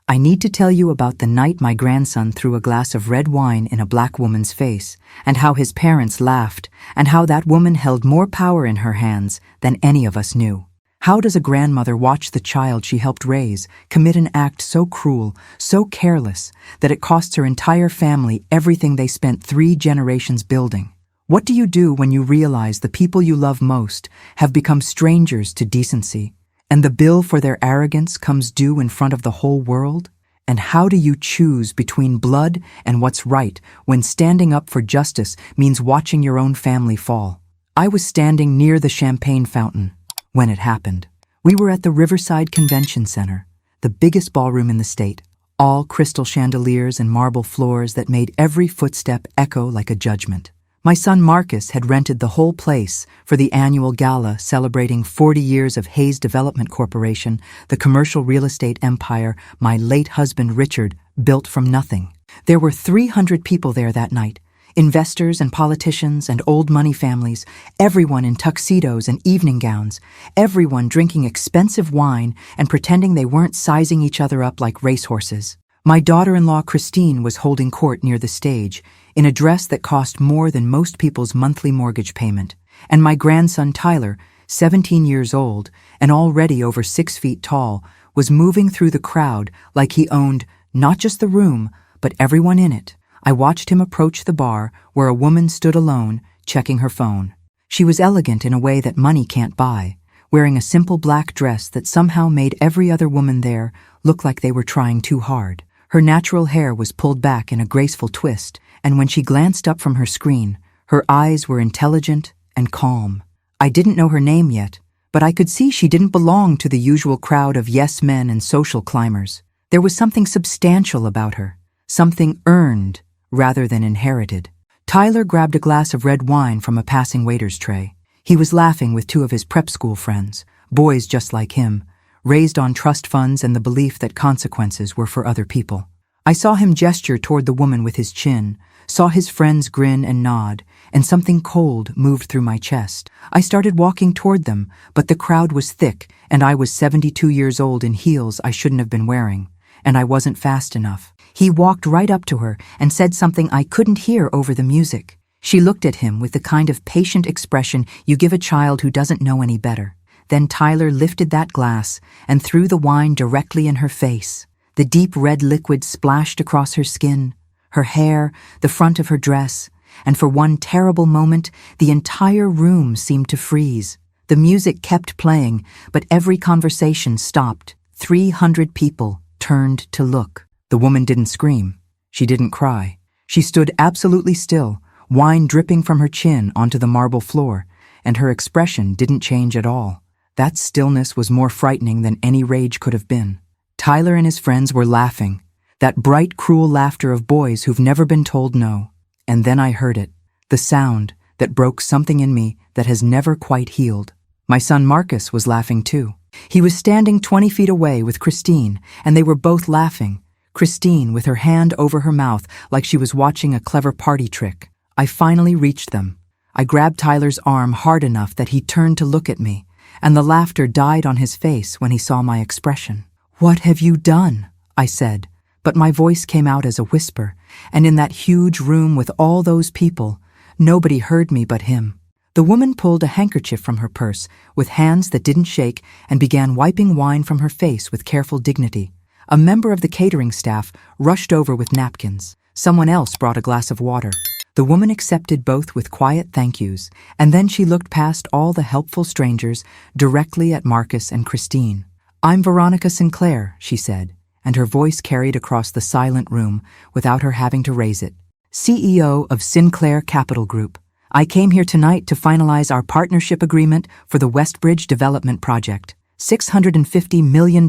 I need to tell you about the night my grandson threw a glass of red wine in a black woman's face, and how his parents laughed, and how that woman held more power in her hands than any of us knew. How does a grandmother watch the child she helped raise commit an act so cruel, so careless, that it costs her entire family everything they spent 3 generations building? What do you do when you realize the people you love most have become strangers to decency, and the bill for their arrogance comes due in front of the whole world? And how do you choose between blood and what's right when standing up for justice means watching your own family fall? I was standing near the champagne fountain when it happened. We were at the Riverside Convention Center, the biggest ballroom in the state, all crystal chandeliers and marble floors that made every footstep echo like a judgment. My son Marcus had rented the whole place for the annual gala celebrating 40 years of Hayes Development Corporation, the commercial real estate empire my late husband Richard built from nothing. There were 300 people there that night, investors and politicians and old money families, everyone in tuxedos and evening gowns, everyone drinking expensive wine and pretending they weren't sizing each other up like racehorses. My daughter-in-law Christine was holding court near the stage, in a dress that cost more than most people's monthly mortgage payment, and my grandson Tyler, 17 years old and already over 6 feet tall, was moving through the crowd like he owned not just the room, but everyone in it. I watched him approach the bar where a woman stood alone, checking her phone. She was elegant in a way that money can't buy, wearing a simple black dress that somehow made every other woman there look like they were trying too hard. Her natural hair was pulled back in a graceful twist, and when she glanced up from her screen, her eyes were intelligent and calm. I didn't know her name yet, but I could see she didn't belong to the usual crowd of yes men and social climbers. There was something substantial about her, something earned rather than inherited. Tyler grabbed a glass of red wine from a passing waiter's tray. He was laughing with 2 of his prep school friends, boys just like him, raised on trust funds and the belief that consequences were for other people. I saw him gesture toward the woman with his chin, saw his friends grin and nod, and something cold moved through my chest. I started walking toward them, but the crowd was thick, and I was 72 years old in heels I shouldn't have been wearing, and I wasn't fast enough. He walked right up to her and said something I couldn't hear over the music. She looked at him with the kind of patient expression you give a child who doesn't know any better. Then Tyler lifted that glass and threw the wine directly in her face. The deep red liquid splashed across her skin, her hair, the front of her dress, and for one terrible moment, the entire room seemed to freeze. The music kept playing, but every conversation stopped. 300 people turned to look. The woman didn't scream. She didn't cry. She stood absolutely still, wine dripping from her chin onto the marble floor, and her expression didn't change at all. That stillness was more frightening than any rage could have been. Tyler and his friends were laughing, that bright, cruel laughter of boys who've never been told no. And then I heard it, the sound that broke something in me that has never quite healed. My son Marcus was laughing too. He was standing 20 feet away with Christine, and they were both laughing. Christine with her hand over her mouth like she was watching a clever party trick. I finally reached them. I grabbed Tyler's arm hard enough that he turned to look at me, and the laughter died on his face when he saw my expression. "What have you done?" I said, but my voice came out as a whisper, and in that huge room with all those people, nobody heard me but him. The woman pulled a handkerchief from her purse with hands that didn't shake and began wiping wine from her face with careful dignity. A member of the catering staff rushed over with napkins. Someone else brought a glass of water. The woman accepted both with quiet thank yous, and then she looked past all the helpful strangers directly at Marcus and Christine. "I'm Veronica Sinclair," she said, and her voice carried across the silent room without her having to raise it. "CEO of Sinclair Capital Group. I came here tonight to finalize our partnership agreement for the Westbridge Development Project. $650 million,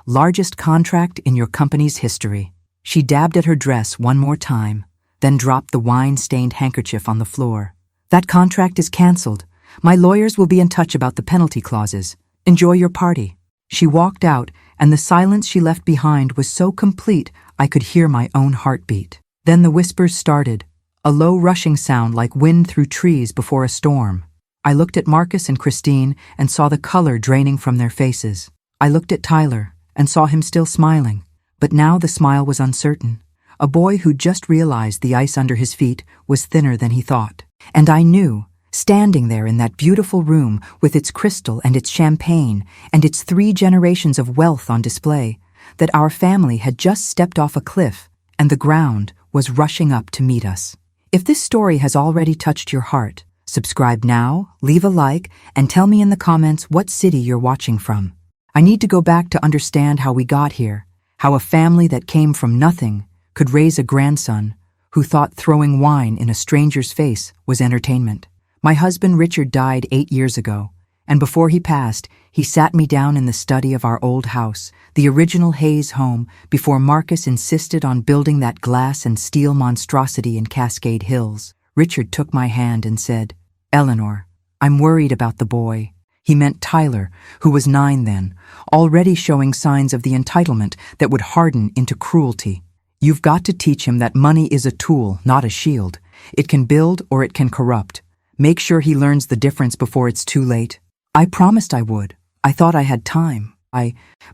largest contract in your company's history." She dabbed at her dress one more time, then dropped the wine-stained handkerchief on the floor. "That contract is canceled. My lawyers will be in touch about the penalty clauses. Enjoy your party." She walked out, and the silence she left behind was so complete I could hear my own heartbeat. Then the whispers started, a low rushing sound like wind through trees before a storm. I looked at Marcus and Christine and saw the color draining from their faces. I looked at Tyler and saw him still smiling, But now the smile was uncertain. A boy who just realized the ice under his feet was thinner than he thought. And I knew, standing there in that beautiful room with its crystal and its champagne and its 3 generations of wealth on display, that our family had just stepped off a cliff and the ground was rushing up to meet us. If this story has already touched your heart, subscribe now, leave a like, and tell me in the comments what city you're watching from. I need to go back to understand how we got here, how a family that came from nothing could raise a grandson who thought throwing wine in a stranger's face was entertainment. My husband Richard died 8 years ago, and before he passed, he sat me down in the study of our old house, the original Hayes home, before Marcus insisted on building that glass and steel monstrosity in Cascade Hills. Richard took my hand and said, "Eleanor, I'm worried about the boy." He meant Tyler, who was 9 then, already showing signs of the entitlement that would harden into cruelty. "You've got to teach him that money is a tool, not a shield. It can build or it can corrupt. Make sure he learns the difference before it's too late." I promised I would. I thought I had time.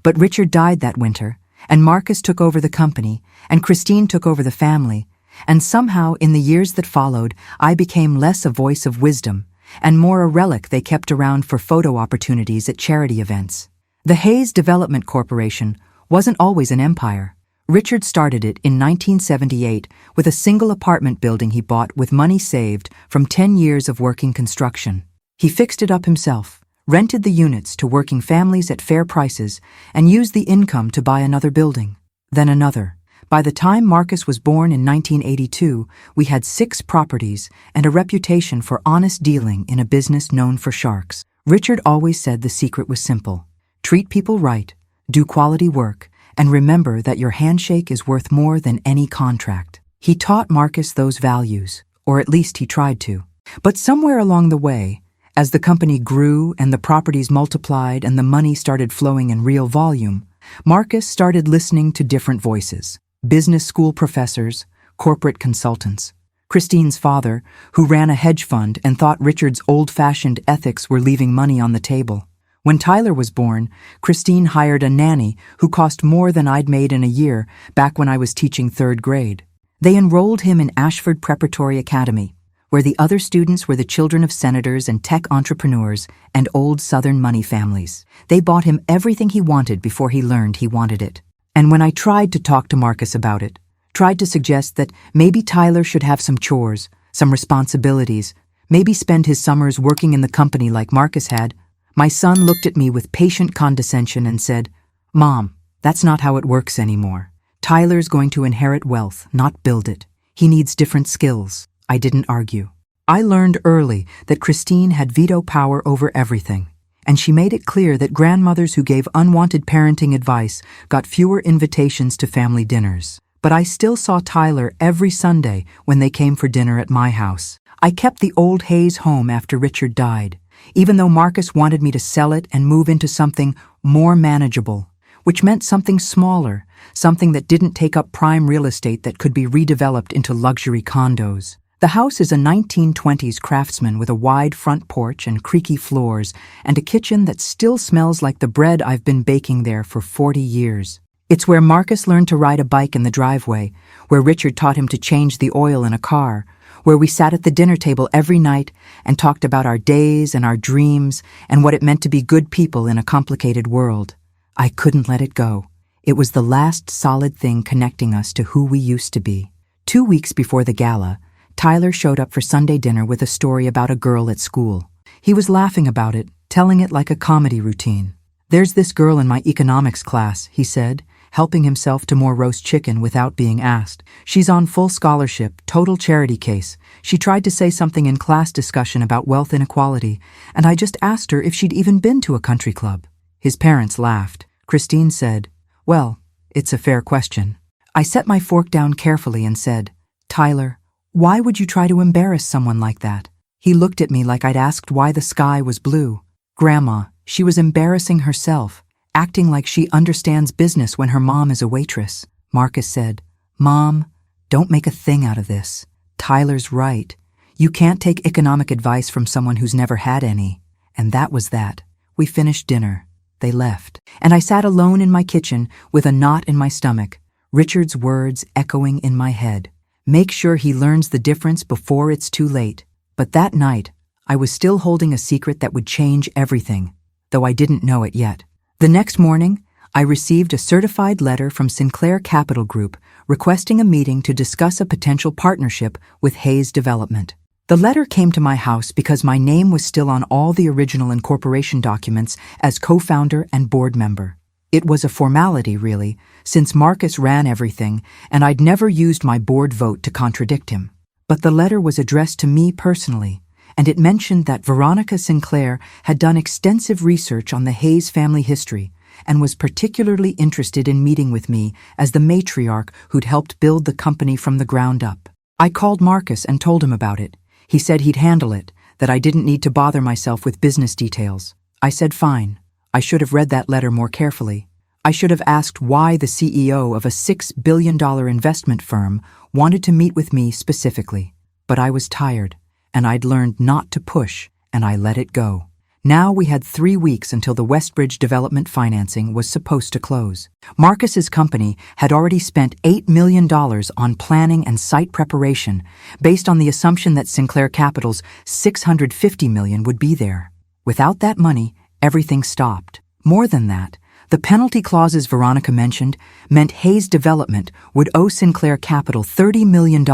But Richard died that winter, and Marcus took over the company, and Christine took over the family, and somehow in the years that followed, I became less a voice of wisdom, and more a relic they kept around for photo opportunities at charity events. The Hayes Development Corporation wasn't always an empire. Richard started it in 1978 with a single apartment building he bought with money saved from 10 years of working construction. He fixed it up himself, rented the units to working families at fair prices, and used the income to buy another building, then another. By the time Marcus was born in 1982, we had 6 properties and a reputation for honest dealing in a business known for sharks. Richard always said the secret was simple: treat people right, do quality work, and remember that your handshake is worth more than any contract. He taught Marcus those values, or at least he tried to. But somewhere along the way, as the company grew and the properties multiplied and the money started flowing in real volume, Marcus started listening to different voices: business school professors, corporate consultants. Christine's father, who ran a hedge fund and thought Richard's old-fashioned ethics were leaving money on the table. When Tyler was born, Christine hired a nanny who cost more than I'd made in a year back when I was teaching 3rd grade. They enrolled him in Ashford Preparatory Academy, where the other students were the children of senators and tech entrepreneurs and old Southern money families. They bought him everything he wanted before he learned he wanted it. And when I tried to talk to Marcus about it, tried to suggest that maybe Tyler should have some chores, some responsibilities, maybe spend his summers working in the company like Marcus had, my son looked at me with patient condescension and said, "Mom, that's not how it works anymore. Tyler's going to inherit wealth, not build it. He needs different skills." I didn't argue. I learned early that Christine had veto power over everything, and she made it clear that grandmothers who gave unwanted parenting advice got fewer invitations to family dinners. But I still saw Tyler every Sunday when they came for dinner at my house. I kept the old Hayes home after Richard died, even though Marcus wanted me to sell it and move into something more manageable, which meant something smaller, something that didn't take up prime real estate that could be redeveloped into luxury condos. The house is a 1920s craftsman with a wide front porch and creaky floors and a kitchen that still smells like the bread I've been baking there for 40 years. It's where Marcus learned to ride a bike in the driveway, where Richard taught him to change the oil in a car, where we sat at the dinner table every night and talked about our days and our dreams and what it meant to be good people in a complicated world. I couldn't let it go. It was the last solid thing connecting us to who we used to be. 2 weeks before the gala, Tyler showed up for Sunday dinner with a story about a girl at school. He was laughing about it, telling it like a comedy routine. "There's this girl in my economics class," he said, helping himself to more roast chicken without being asked. "She's on full scholarship, total charity case. She tried to say something in class discussion about wealth inequality, and I just asked her if she'd even been to a country club." His parents laughed. Christine said, "Well, it's a fair question." I set my fork down carefully and said, "Tyler, why would you try to embarrass someone like that?" He looked at me like I'd asked why the sky was blue. "Grandma, she was embarrassing herself, acting like she understands business when her mom is a waitress." Marcus said, "Mom, don't make a thing out of this. Tyler's right. You can't take economic advice from someone who's never had any." And that was that. We finished dinner. They left. And I sat alone in my kitchen with a knot in my stomach, Richard's words echoing in my head. Make sure he learns the difference before it's too late. But that night, I was still holding a secret that would change everything, though I didn't know it yet. The next morning, I received a certified letter from Sinclair Capital Group requesting a meeting to discuss a potential partnership with Hayes Development. The letter came to my house because my name was still on all the original incorporation documents as co-founder and board member. It was a formality, really, since Marcus ran everything and I'd never used my board vote to contradict him. But the letter was addressed to me personally, and it mentioned that Veronica Sinclair had done extensive research on the Hayes family history and was particularly interested in meeting with me as the matriarch who'd helped build the company from the ground up. I called Marcus and told him about it. He said he'd handle it, that I didn't need to bother myself with business details. I said fine. I should have read that letter more carefully. I should have asked why the CEO of a $6 billion investment firm wanted to meet with me specifically. But I was tired, and I'd learned not to push, and I let it go. Now we had 3 weeks until the Westbridge development financing was supposed to close. Marcus's company had already spent $8 million on planning and site preparation, based on the assumption that Sinclair Capital's $650 million would be there. Without that money, everything stopped. More than that, the penalty clauses Veronica mentioned meant Hayes Development would owe Sinclair Capital $30 million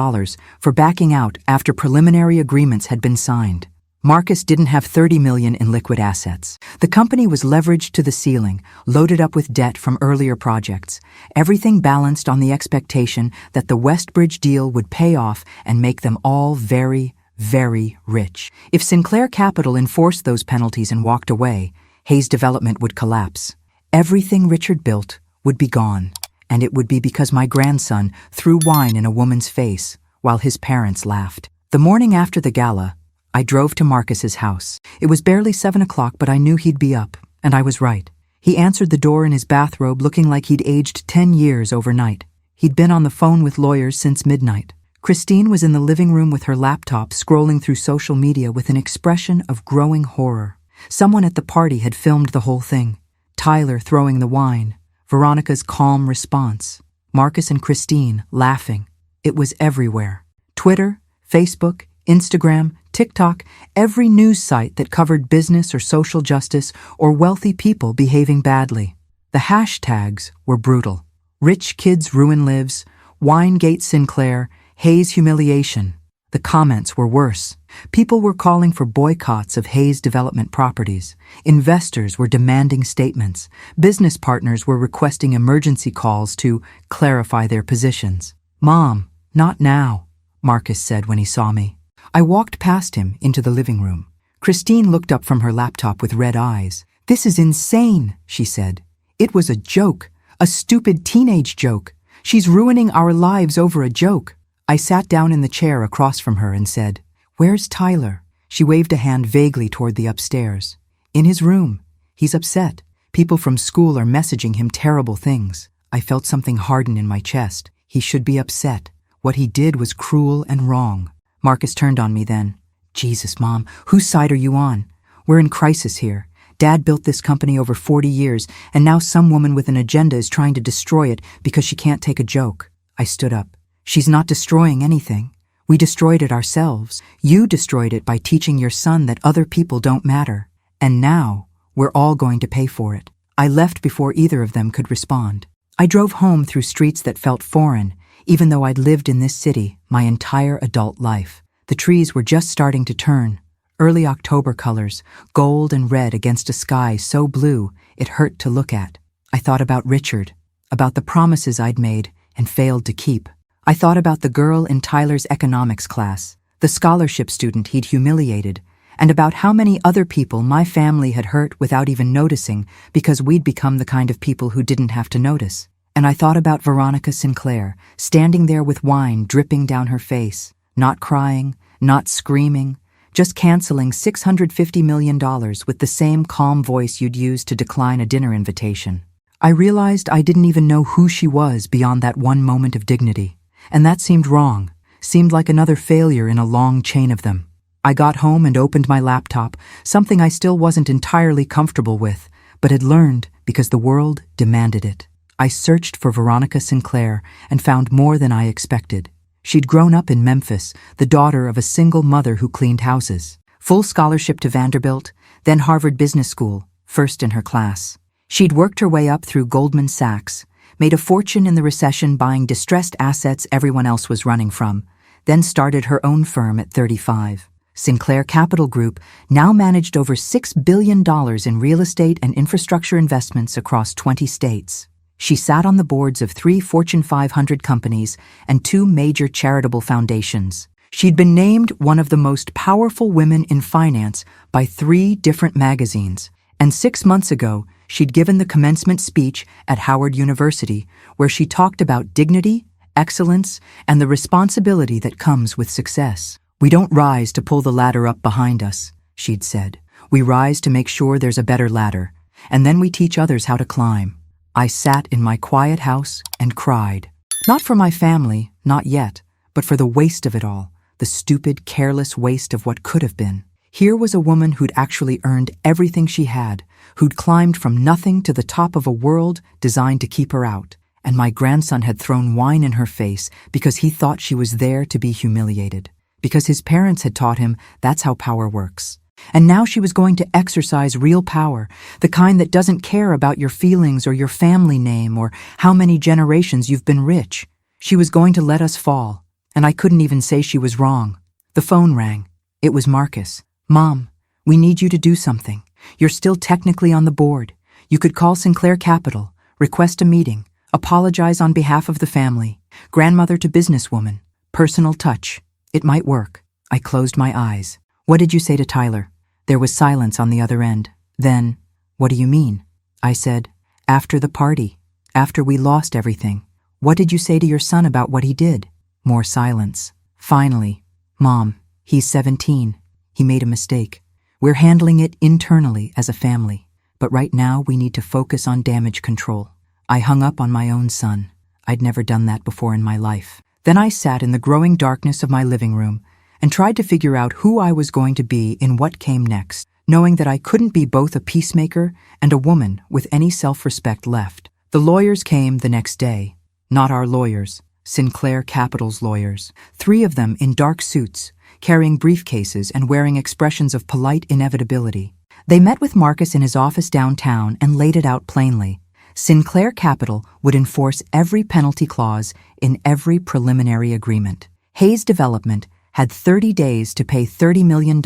for backing out after preliminary agreements had been signed. Marcus didn't have $30 million in liquid assets. The company was leveraged to the ceiling, loaded up with debt from earlier projects. Everything balanced on the expectation that the Westbridge deal would pay off and make them all very, very rich. If Sinclair Capital enforced those penalties and walked away, Hayes Development would collapse. Everything Richard built would be gone, and it would be because my grandson threw wine in a woman's face while his parents laughed. The morning after the gala, I drove to Marcus's house. It was barely 7 o'clock, but I knew he'd be up, and I was right. He answered the door in his bathrobe looking like he'd aged 10 years overnight. He'd been on the phone with lawyers since midnight. Christine was in the living room with her laptop scrolling through social media with an expression of growing horror. Someone at the party had filmed the whole thing. Tyler throwing the wine, Veronica's calm response, Marcus and Christine laughing. It was everywhere. Twitter, Facebook, Instagram, TikTok, every news site that covered business or social justice or wealthy people behaving badly. The hashtags were brutal. Rich kids ruin lives, Winegate Sinclair, Hayes humiliation. The comments were worse. People were calling for boycotts of Hayes Development properties. Investors were demanding statements. Business partners were requesting emergency calls to clarify their positions. "Mom, not now," Marcus said when he saw me. I walked past him into the living room. Christine looked up from her laptop with red eyes. "This is insane," she said. "It was a joke, a stupid teenage joke. She's ruining our lives over a joke." I sat down in the chair across from her and said, "Where's Tyler?" She waved a hand vaguely toward the upstairs. "In his room. He's upset. People from school are messaging him terrible things." I felt something harden in my chest. He should be upset. What he did was cruel and wrong. Marcus turned on me then. "Jesus, Mom, whose side are you on? We're in crisis here. Dad built this company over 40 years, and now some woman with an agenda is trying to destroy it because she can't take a joke." I stood up. "She's not destroying anything. We destroyed it ourselves. You destroyed it by teaching your son that other people don't matter. And now, we're all going to pay for it." I left before either of them could respond. I drove home through streets that felt foreign, even though I'd lived in this city my entire adult life. The trees were just starting to turn. Early October colors, gold and red against a sky so blue it hurt to look at. I thought about Richard, about the promises I'd made and failed to keep. I thought about the girl in Tyler's economics class, the scholarship student he'd humiliated, and about how many other people my family had hurt without even noticing because we'd become the kind of people who didn't have to notice. And I thought about Veronica Sinclair, standing there with wine dripping down her face, not crying, not screaming, just canceling $650 million with the same calm voice you'd use to decline a dinner invitation. I realized I didn't even know who she was beyond that one moment of dignity. And that seemed wrong, seemed like another failure in a long chain of them. I got home and opened my laptop, something I still wasn't entirely comfortable with, but had learned because the world demanded it. I searched for Veronica Sinclair and found more than I expected. She'd grown up in Memphis, the daughter of a single mother who cleaned houses. Full scholarship to Vanderbilt, then Harvard Business School, first in her class. She'd worked her way up through Goldman Sachs, made a fortune in the recession buying distressed assets everyone else was running from, then started her own firm at 35. Sinclair Capital Group now managed over $6 billion in real estate and infrastructure investments across 20 states. She sat on the boards of 3 Fortune 500 companies and 2 major charitable foundations. She'd been named one of the most powerful women in finance by 3 different magazines, and 6 months ago, she'd given the commencement speech at Howard University, where she talked about dignity, excellence, and the responsibility that comes with success. "We don't rise to pull the ladder up behind us," she'd said. "We rise to make sure there's a better ladder, and then we teach others how to climb." I sat in my quiet house and cried. Not for my family, not yet, but for the waste of it all, the stupid, careless waste of what could have been. Here was a woman who'd actually earned everything she had, who'd climbed from nothing to the top of a world designed to keep her out, and my grandson had thrown wine in her face because he thought she was there to be humiliated, because his parents had taught him that's how power works. And now she was going to exercise real power, the kind that doesn't care about your feelings or your family name or how many generations you've been rich. She was going to let us fall, and I couldn't even say she was wrong. The phone rang. It was Marcus. "Mom, we need you to do something. You're still technically on the board. You could call Sinclair Capital, request a meeting, apologize on behalf of the family, grandmother to businesswoman, personal touch. It might work." I closed my eyes. "What did you say to Tyler?" There was silence on the other end. Then, "What do you mean?" I said, "After the party, after we lost everything. What did you say to your son about what he did?" More silence. Finally, "Mom, he's 17. He made a mistake. We're handling it internally as a family. But right now we need to focus on damage control." I hung up on my own son. I'd never done that before in my life. Then I sat in the growing darkness of my living room and tried to figure out who I was going to be in what came next, knowing that I couldn't be both a peacemaker and a woman with any self-respect left. The lawyers came the next day. Not our lawyers, Sinclair Capital's lawyers. 3 of them in dark suits, carrying briefcases and wearing expressions of polite inevitability. They met with Marcus in his office downtown and laid it out plainly. Sinclair Capital would enforce every penalty clause in every preliminary agreement. Hayes Development had 30 days to pay $30 million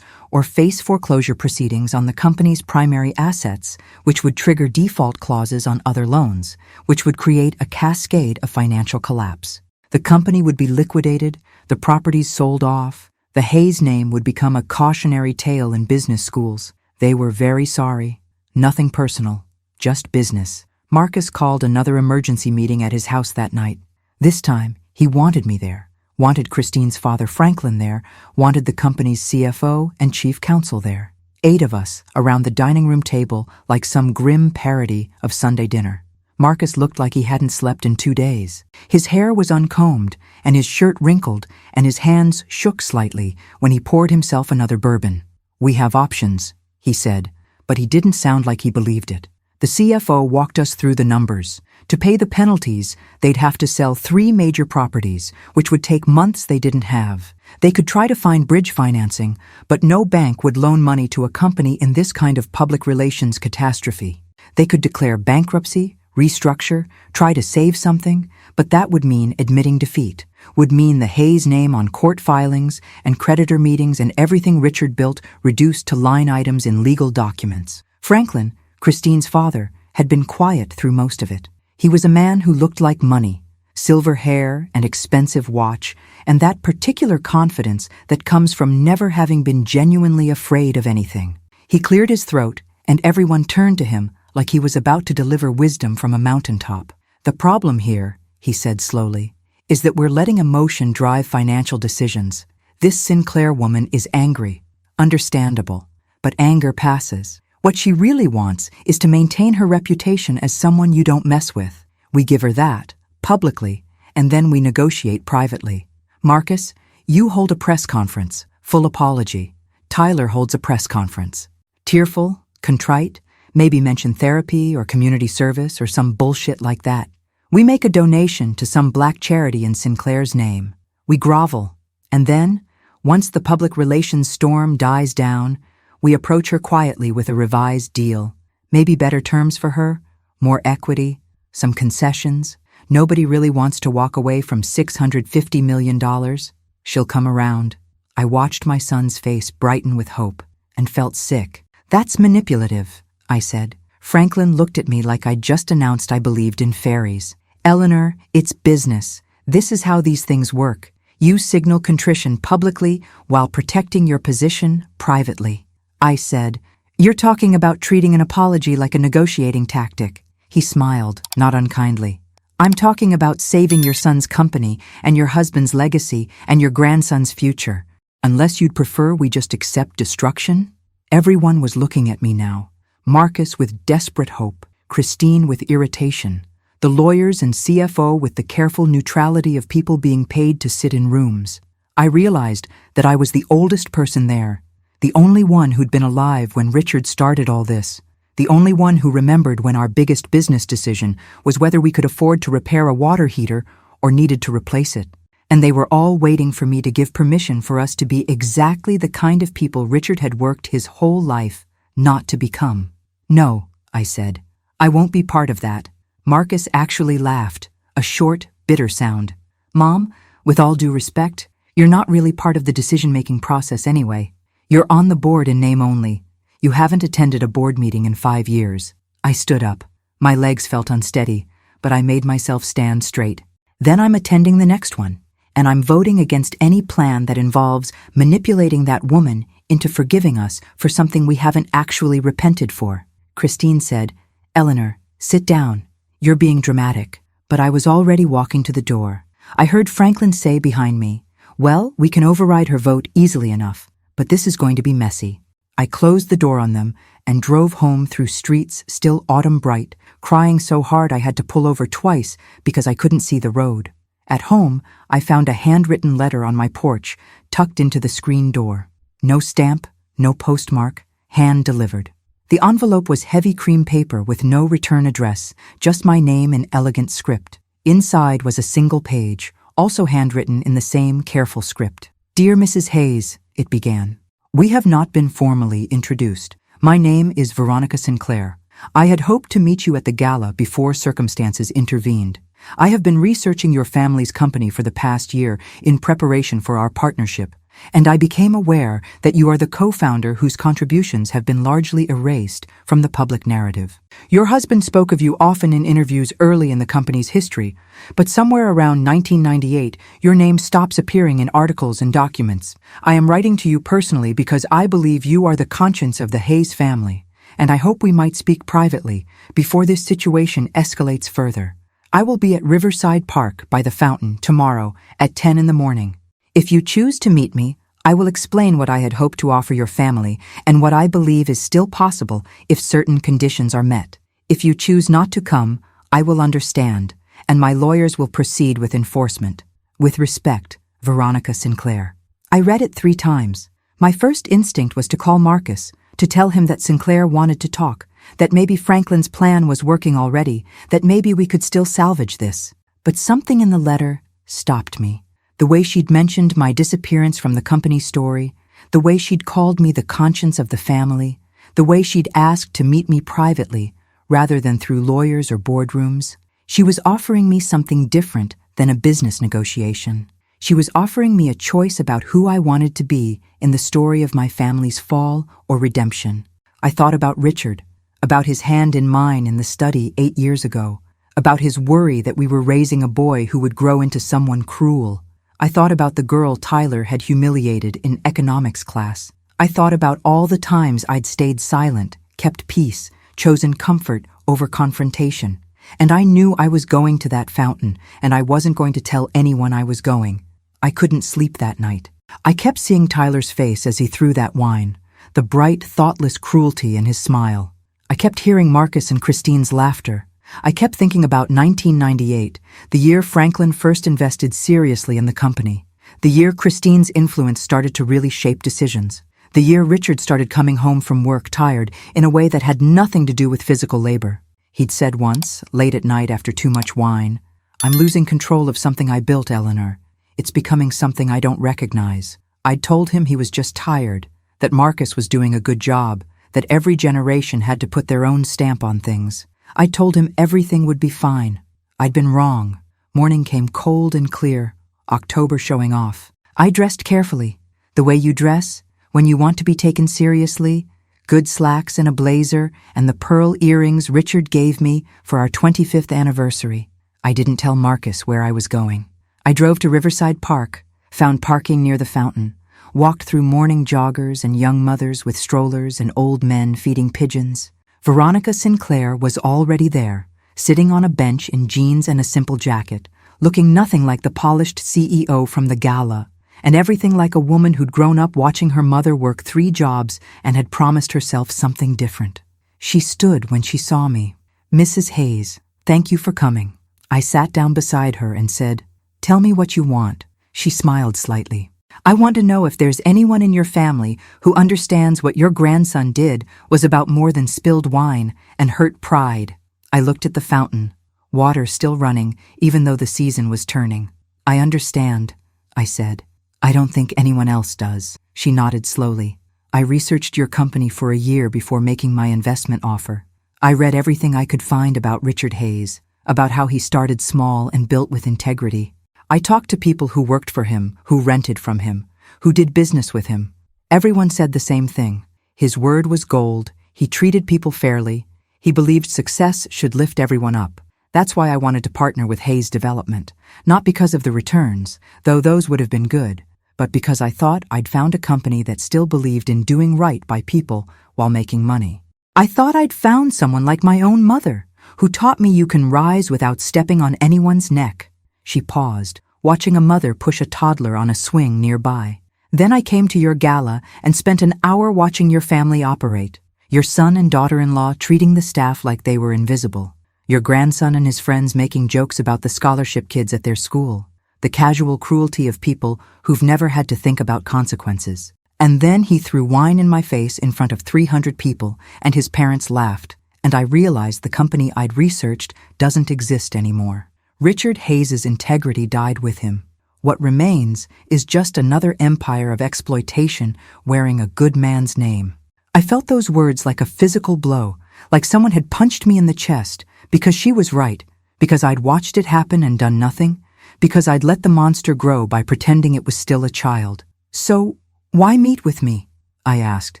or face foreclosure proceedings on the company's primary assets, which would trigger default clauses on other loans, which would create a cascade of financial collapse. The company would be liquidated, the properties sold off, the Hayes name would become a cautionary tale in business schools. They were very sorry. Nothing personal, just business. Marcus called another emergency meeting at his house that night. This time, he wanted me there. Wanted Christine's father Franklin there, wanted the company's CFO and chief counsel there. 8 of us around the dining room table like some grim parody of Sunday dinner. Marcus looked like he hadn't slept in 2 days. His hair was uncombed and his shirt wrinkled and his hands shook slightly when he poured himself another bourbon. "We have options," he said, but he didn't sound like he believed it. The CFO walked us through the numbers. To pay the penalties, they'd have to sell 3 major properties, which would take months they didn't have. They could try to find bridge financing, but no bank would loan money to a company in this kind of public relations catastrophe. They could declare bankruptcy, restructure, try to save something, but that would mean admitting defeat, would mean the Hayes name on court filings and creditor meetings and everything Richard built reduced to line items in legal documents. Franklin, Christine's father, had been quiet through most of it. He was a man who looked like money, silver hair and expensive watch, and that particular confidence that comes from never having been genuinely afraid of anything. He cleared his throat, and everyone turned to him like he was about to deliver wisdom from a mountaintop. "The problem here," he said slowly, "is that we're letting emotion drive financial decisions. This Sinclair woman is angry. Understandable. But anger passes. What she really wants is to maintain her reputation as someone you don't mess with. We give her that, publicly, and then we negotiate privately. Marcus, you hold a press conference, full apology. Tyler holds a press conference. Tearful, contrite, Maybe mention therapy or community service or some bullshit like that. We make a donation to some black charity in Sinclair's name. We grovel. And then, once the public relations storm dies down, we approach her quietly with a revised deal. Maybe better terms for her, more equity, some concessions. Nobody really wants to walk away from $650 million. She'll come around. I watched my son's face brighten with hope and felt sick. That's manipulative, I said. Franklin looked at me like I'd just announced I believed in fairies. Eleanor, it's business. This is how these things work. You signal contrition publicly while protecting your position privately. I said, "You're talking about treating an apology like a negotiating tactic." He smiled, not unkindly. "I'm talking about saving your son's company and your husband's legacy and your grandson's future. Unless you'd prefer we just accept destruction?" Everyone was looking at me now. Marcus with desperate hope, Christine with irritation, the lawyers and CFO with the careful neutrality of people being paid to sit in rooms. I realized that I was the oldest person there, the only one who'd been alive when Richard started all this, the only one who remembered when our biggest business decision was whether we could afford to repair a water heater or needed to replace it. And they were all waiting for me to give permission for us to be exactly the kind of people Richard had worked his whole life not to become. "No," I said. "I won't be part of that." Marcus actually laughed, a short, bitter sound. "Mom, with all due respect, you're not really part of the decision-making process anyway. You're on the board in name only. You haven't attended a board meeting in 5 years." I stood up. My legs felt unsteady, but I made myself stand straight. "Then I'm attending the next one, and I'm voting against any plan that involves manipulating that woman into forgiving us for something we haven't actually repented for." Christine said, "Eleanor, sit down. You're being dramatic." But I was already walking to the door. I heard Franklin say behind me, "Well, we can override her vote easily enough, but this is going to be messy." I closed the door on them and drove home through streets still autumn bright, crying so hard I had to pull over twice because I couldn't see the road. At home, I found a handwritten letter on my porch, tucked into the screen door. No stamp, no postmark, hand-delivered. The envelope was heavy cream paper with no return address, just my name in elegant script. Inside was a single page, also handwritten in the same careful script. "Dear Mrs. Hayes," it began. "We have not been formally introduced. My name is Veronica Sinclair. I had hoped to meet you at the gala before circumstances intervened. I have been researching your family's company for the past year in preparation for our partnership, and I became aware that you are the co-founder whose contributions have been largely erased from the public narrative. Your husband spoke of you often in interviews early in the company's history, but somewhere around 1998, your name stops appearing in articles and documents. I am writing to you personally because I believe you are the conscience of the Hayes family, and I hope we might speak privately before this situation escalates further. I will be at Riverside Park by the fountain tomorrow at 10 in the morning. If you choose to meet me, I will explain what I had hoped to offer your family and what I believe is still possible if certain conditions are met. If you choose not to come, I will understand, and my lawyers will proceed with enforcement. With respect, Veronica Sinclair." I read it 3 times. My first instinct was to call Marcus, to tell him that Sinclair wanted to talk, that maybe Franklin's plan was working already, that maybe we could still salvage this. But something in the letter stopped me. The way she'd mentioned my disappearance from the company story, the way she'd called me the conscience of the family, the way she'd asked to meet me privately rather than through lawyers or boardrooms. She was offering me something different than a business negotiation. She was offering me a choice about who I wanted to be in the story of my family's fall or redemption. I thought about Richard, about his hand in mine in the study 8 years ago, about his worry that we were raising a boy who would grow into someone cruel. I thought about the girl Tyler had humiliated in economics class. I thought about all the times I'd stayed silent, kept peace, chosen comfort over confrontation. And I knew I was going to that fountain, and I wasn't going to tell anyone I was going. I couldn't sleep that night. I kept seeing Tyler's face as he threw that wine, the bright, thoughtless cruelty in his smile. I kept hearing Marcus and Christine's laughter. I kept thinking about 1998, the year Franklin first invested seriously in the company, the year Christine's influence started to really shape decisions, The year Richard started coming home from work tired in a way that had nothing to do with physical labor. He'd said once, late at night after too much wine, "I'm losing control of something I built, Eleanor. It's becoming something I don't recognize." I'd told him he was just tired, that Marcus was doing a good job, that every generation had to put their own stamp on things. I told him everything would be fine. I'd been wrong. Morning came cold and clear, October showing off. I dressed carefully, the way you dress, when you want to be taken seriously, good slacks and a blazer and the pearl earrings Richard gave me for our 25th anniversary. I didn't tell Marcus where I was going. I drove to Riverside Park, found parking near the fountain, walked through morning joggers and young mothers with strollers and old men feeding pigeons. Veronica Sinclair was already there, sitting on a bench in jeans and a simple jacket, looking nothing like the polished CEO from the gala, and everything like a woman who'd grown up watching her mother work 3 jobs and had promised herself something different. She stood when she saw me. "Mrs. Hayes, thank you for coming." I sat down beside her and said, "Tell me what you want." She smiled slightly. "I want to know if there's anyone in your family who understands what your grandson did was about more than spilled wine and hurt pride." I looked at the fountain, water still running even though the season was turning. "I understand," I said. "I don't think anyone else does." She nodded slowly. "I researched your company for a year before making my investment offer. I read everything I could find about Richard Hayes, about how he started small and built with integrity. I talked to people who worked for him, who rented from him, who did business with him. Everyone said the same thing. His word was gold, he treated people fairly, he believed success should lift everyone up. That's why I wanted to partner with Hayes Development, not because of the returns, though those would have been good, but because I thought I'd found a company that still believed in doing right by people while making money. I thought I'd found someone like my own mother, who taught me you can rise without stepping on anyone's neck. She paused, watching a mother push a toddler on a swing nearby. Then I came to your gala and spent an hour watching your family operate, your son and daughter-in-law treating the staff like they were invisible, your grandson and his friends making jokes about the scholarship kids at their school, the casual cruelty of people who've never had to think about consequences. And then he threw wine in my face in front of 300 people, and his parents laughed, and I realized the company I'd researched doesn't exist anymore. Richard Hayes's integrity died with him. What remains is just another empire of exploitation wearing a good man's name. I felt those words like a physical blow, like someone had punched me in the chest, because she was right, because I'd watched it happen and done nothing, because I'd let the monster grow by pretending it was still a child. "So, why meet with me?" I asked.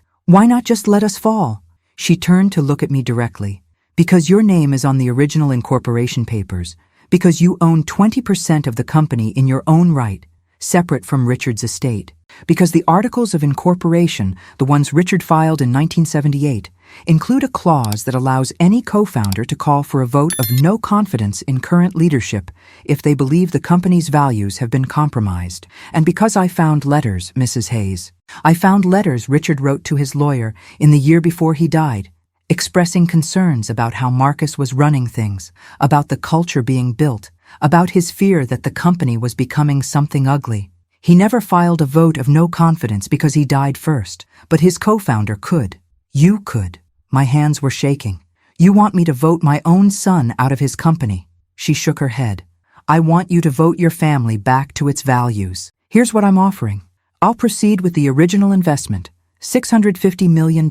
"Why not just let us fall?" She turned to look at me directly. "Because your name is on the original incorporation papers, because you own 20% of the company in your own right, separate from Richard's estate. Because the articles of incorporation, the ones Richard filed in 1978, include a clause that allows any co-founder to call for a vote of no confidence in current leadership if they believe the company's values have been compromised. And because I found letters, Mrs. Hayes. I found letters Richard wrote to his lawyer in the year before he died, expressing concerns about how Marcus was running things, about the culture being built, about his fear that the company was becoming something ugly. He never filed a vote of no confidence because he died first, but his co-founder could. You could." My hands were shaking. "You want me to vote my own son out of his company?" She shook her head. "I want you to vote your family back to its values. Here's what I'm offering. I'll proceed with the original investment, $650 million,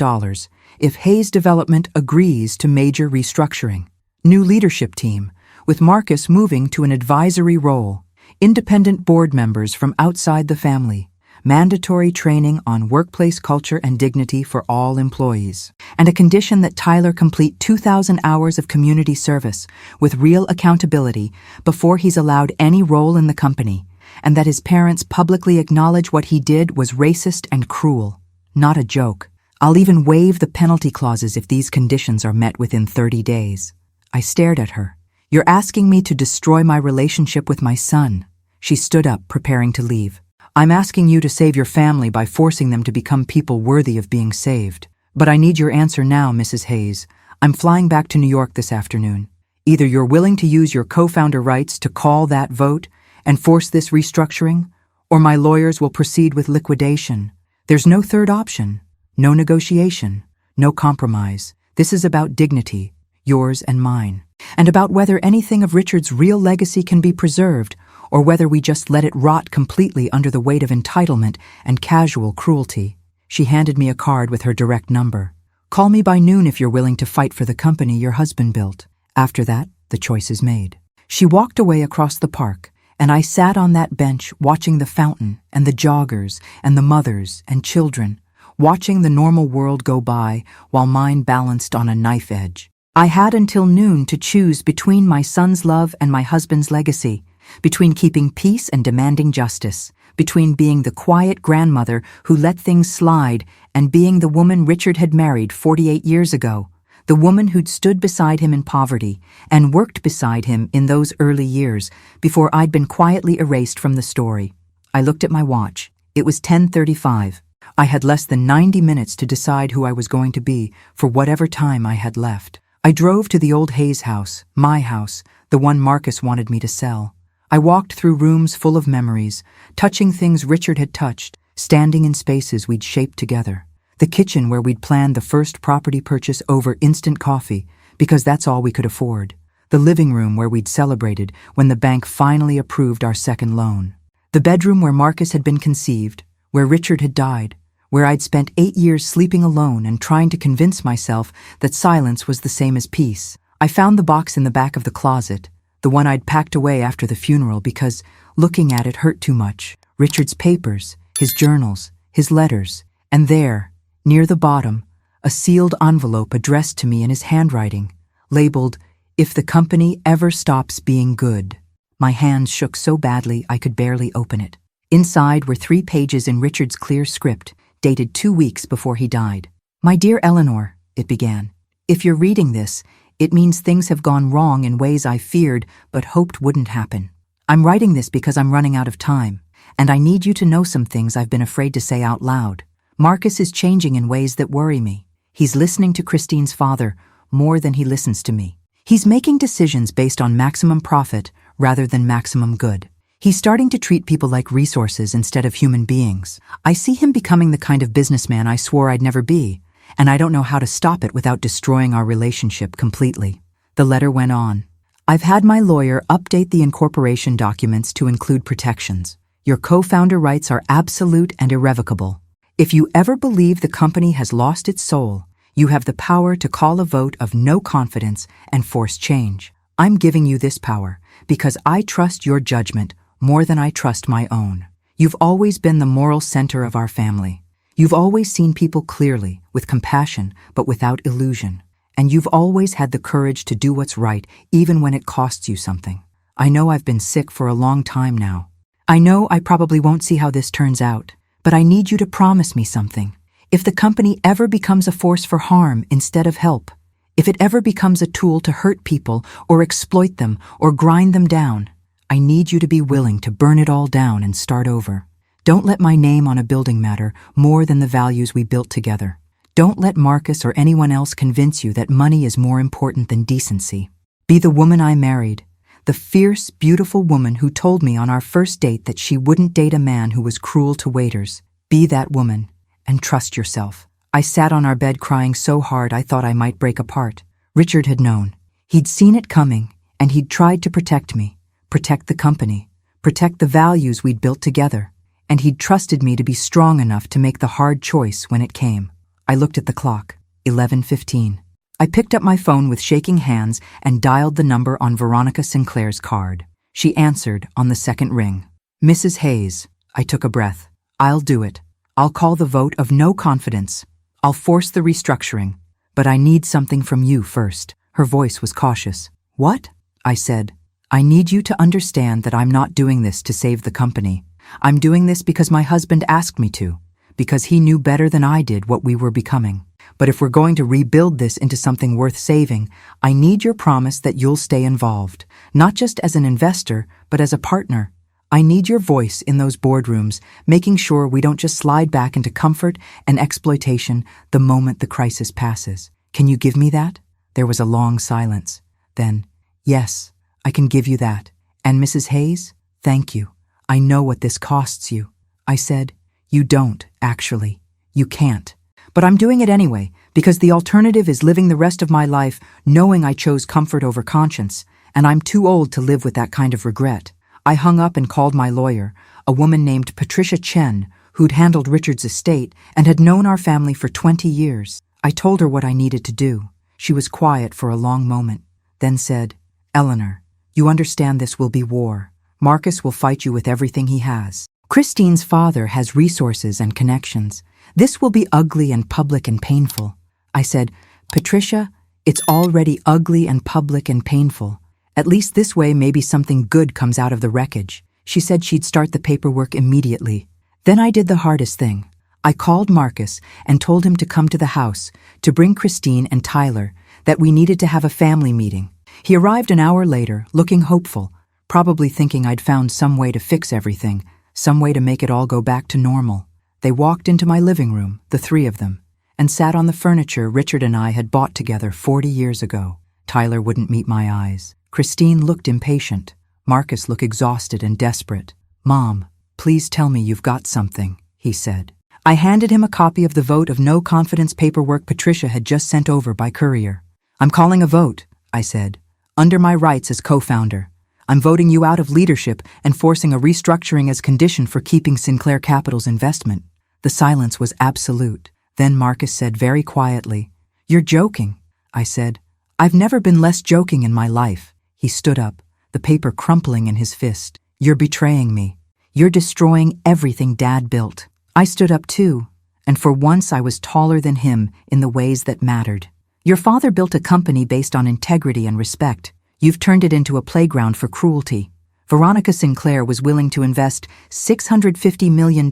if Hayes Development agrees to major restructuring. New leadership team, with Marcus moving to an advisory role. Independent board members from outside the family. Mandatory training on workplace culture and dignity for all employees. And a condition that Tyler complete 2,000 hours of community service with real accountability before he's allowed any role in the company, and that his parents publicly acknowledge what he did was racist and cruel. Not a joke. I'll even waive the penalty clauses if these conditions are met within 30 days. I stared at her. "You're asking me to destroy my relationship with my son." She stood up, preparing to leave. "I'm asking you to save your family by forcing them to become people worthy of being saved. But I need your answer now, Mrs. Hayes. I'm flying back to New York this afternoon. Either you're willing to use your co-founder rights to call that vote and force this restructuring, or my lawyers will proceed with liquidation, There's no third option, no negotiation, no compromise. This is about dignity, yours and mine, and about whether anything of Richard's real legacy can be preserved or whether we just let it rot completely under the weight of entitlement and casual cruelty. She handed me a card with her direct number. Call me by noon if you're willing to fight for the company your husband built. After that, the choice is made. She walked away across the park, and I sat on that bench watching the fountain and the joggers and the mothers and children, watching the normal world go by while mine balanced on a knife edge. I had until noon to choose between my son's love and my husband's legacy, between keeping peace and demanding justice, between being the quiet grandmother who let things slide and being the woman Richard had married 48 years ago, the woman who'd stood beside him in poverty and worked beside him in those early years before I'd been quietly erased from the story. I looked at my watch. It was 10:35. I had less than 90 minutes to decide who I was going to be for whatever time I had left. I drove to the old Hayes house, my house, the one Marcus wanted me to sell. I walked through rooms full of memories, touching things Richard had touched, standing in spaces we'd shaped together. The kitchen where we'd planned the first property purchase over instant coffee, because that's all we could afford. The living room where we'd celebrated when the bank finally approved our second loan. The bedroom where Marcus had been conceived, where Richard had died, where I'd spent 8 years sleeping alone and trying to convince myself that silence was the same as peace. I found the box in the back of the closet, the one I'd packed away after the funeral because looking at it hurt too much. Richard's papers, his journals, his letters, and there, near the bottom, a sealed envelope addressed to me in his handwriting, labeled, "If the company ever stops being good." My hands shook so badly I could barely open it. Inside were 3 pages in Richard's clear script, dated 2 weeks before he died. "My dear Eleanor," it began, "if you're reading this, it means things have gone wrong in ways I feared but hoped wouldn't happen. I'm writing this because I'm running out of time, and I need you to know some things I've been afraid to say out loud. Marcus is changing in ways that worry me. He's listening to Christine's father more than he listens to me. He's making decisions based on maximum profit rather than maximum good. He's starting to treat people like resources instead of human beings. I see him becoming the kind of businessman I swore I'd never be, and I don't know how to stop it without destroying our relationship completely." The letter went on. "I've had my lawyer update the incorporation documents to include protections. Your co-founder rights are absolute and irrevocable. If you ever believe the company has lost its soul, you have the power to call a vote of no confidence and force change. I'm giving you this power because I trust your judgment more than I trust my own. You've always been the moral center of our family. You've always seen people clearly, with compassion, but without illusion. And you've always had the courage to do what's right, even when it costs you something. I know I've been sick for a long time now. I know I probably won't see how this turns out, but I need you to promise me something. If the company ever becomes a force for harm instead of help, if it ever becomes a tool to hurt people or exploit them or grind them down, I need you to be willing to burn it all down and start over. Don't let my name on a building matter more than the values we built together. Don't let Marcus or anyone else convince you that money is more important than decency. Be the woman I married, the fierce, beautiful woman who told me on our first date that she wouldn't date a man who was cruel to waiters. Be that woman, and trust yourself." I sat on our bed crying so hard I thought I might break apart. Richard had known. He'd seen it coming, and he'd tried to protect me, protect the company, protect the values we'd built together, and he'd trusted me to be strong enough to make the hard choice when it came. I looked at the clock, 11:15. I picked up my phone with shaking hands and dialed the number on Veronica Sinclair's card. She answered on the second ring. "Mrs. Hayes." I took a breath. "I'll do it. I'll call the vote of no confidence. I'll force the restructuring. But I need something from you first." Her voice was cautious. "What?" I said. "I need you to understand that I'm not doing this to save the company. I'm doing this because my husband asked me to, because he knew better than I did what we were becoming. But if we're going to rebuild this into something worth saving, I need your promise that you'll stay involved, not just as an investor, but as a partner. I need your voice in those boardrooms, making sure we don't just slide back into comfort and exploitation the moment the crisis passes. Can you give me that?" There was a long silence. Then, "Yes, I can give you that. And Mrs. Hayes, thank you. I know what this costs you." I said, You don't, actually. You can't. But I'm doing it anyway, because the alternative is living the rest of my life knowing I chose comfort over conscience, and I'm too old to live with that kind of regret. I hung up and called my lawyer, a woman named Patricia Chen, who'd handled Richard's estate and had known our family for 20 years. I told her what I needed to do. She was quiet for a long moment, then said, "Eleanor, you understand this will be war. Marcus will fight you with everything he has. Christine's father has resources and connections. This will be ugly and public and painful." I said, "Patricia, it's already ugly and public and painful. At least this way maybe something good comes out of the wreckage." She said she'd start the paperwork immediately. Then I did the hardest thing. I called Marcus and told him to come to the house, to bring Christine and Tyler, that we needed to have a family meeting. He arrived an hour later, looking hopeful, probably thinking I'd found some way to fix everything, some way to make it all go back to normal. They walked into my living room, the three of them, and sat on the furniture Richard and I had bought together 40 years ago. Tyler wouldn't meet my eyes. Christine looked impatient. Marcus looked exhausted and desperate. "Mom, please tell me you've got something," he said. I handed him a copy of the vote of no confidence paperwork Patricia had just sent over by courier. "I'm calling a vote," I said, "under my rights as co-founder. I'm voting you out of leadership and forcing a restructuring as condition for keeping Sinclair Capital's investment." The silence was absolute. Then Marcus said very quietly, "You're joking," I said. "I've never been less joking in my life." He stood up, the paper crumpling in his fist. "You're betraying me. You're destroying everything Dad built." I stood up too, and for once I was taller than him in the ways that mattered. "Your father built a company based on integrity and respect. You've turned it into a playground for cruelty. Veronica Sinclair was willing to invest $650 million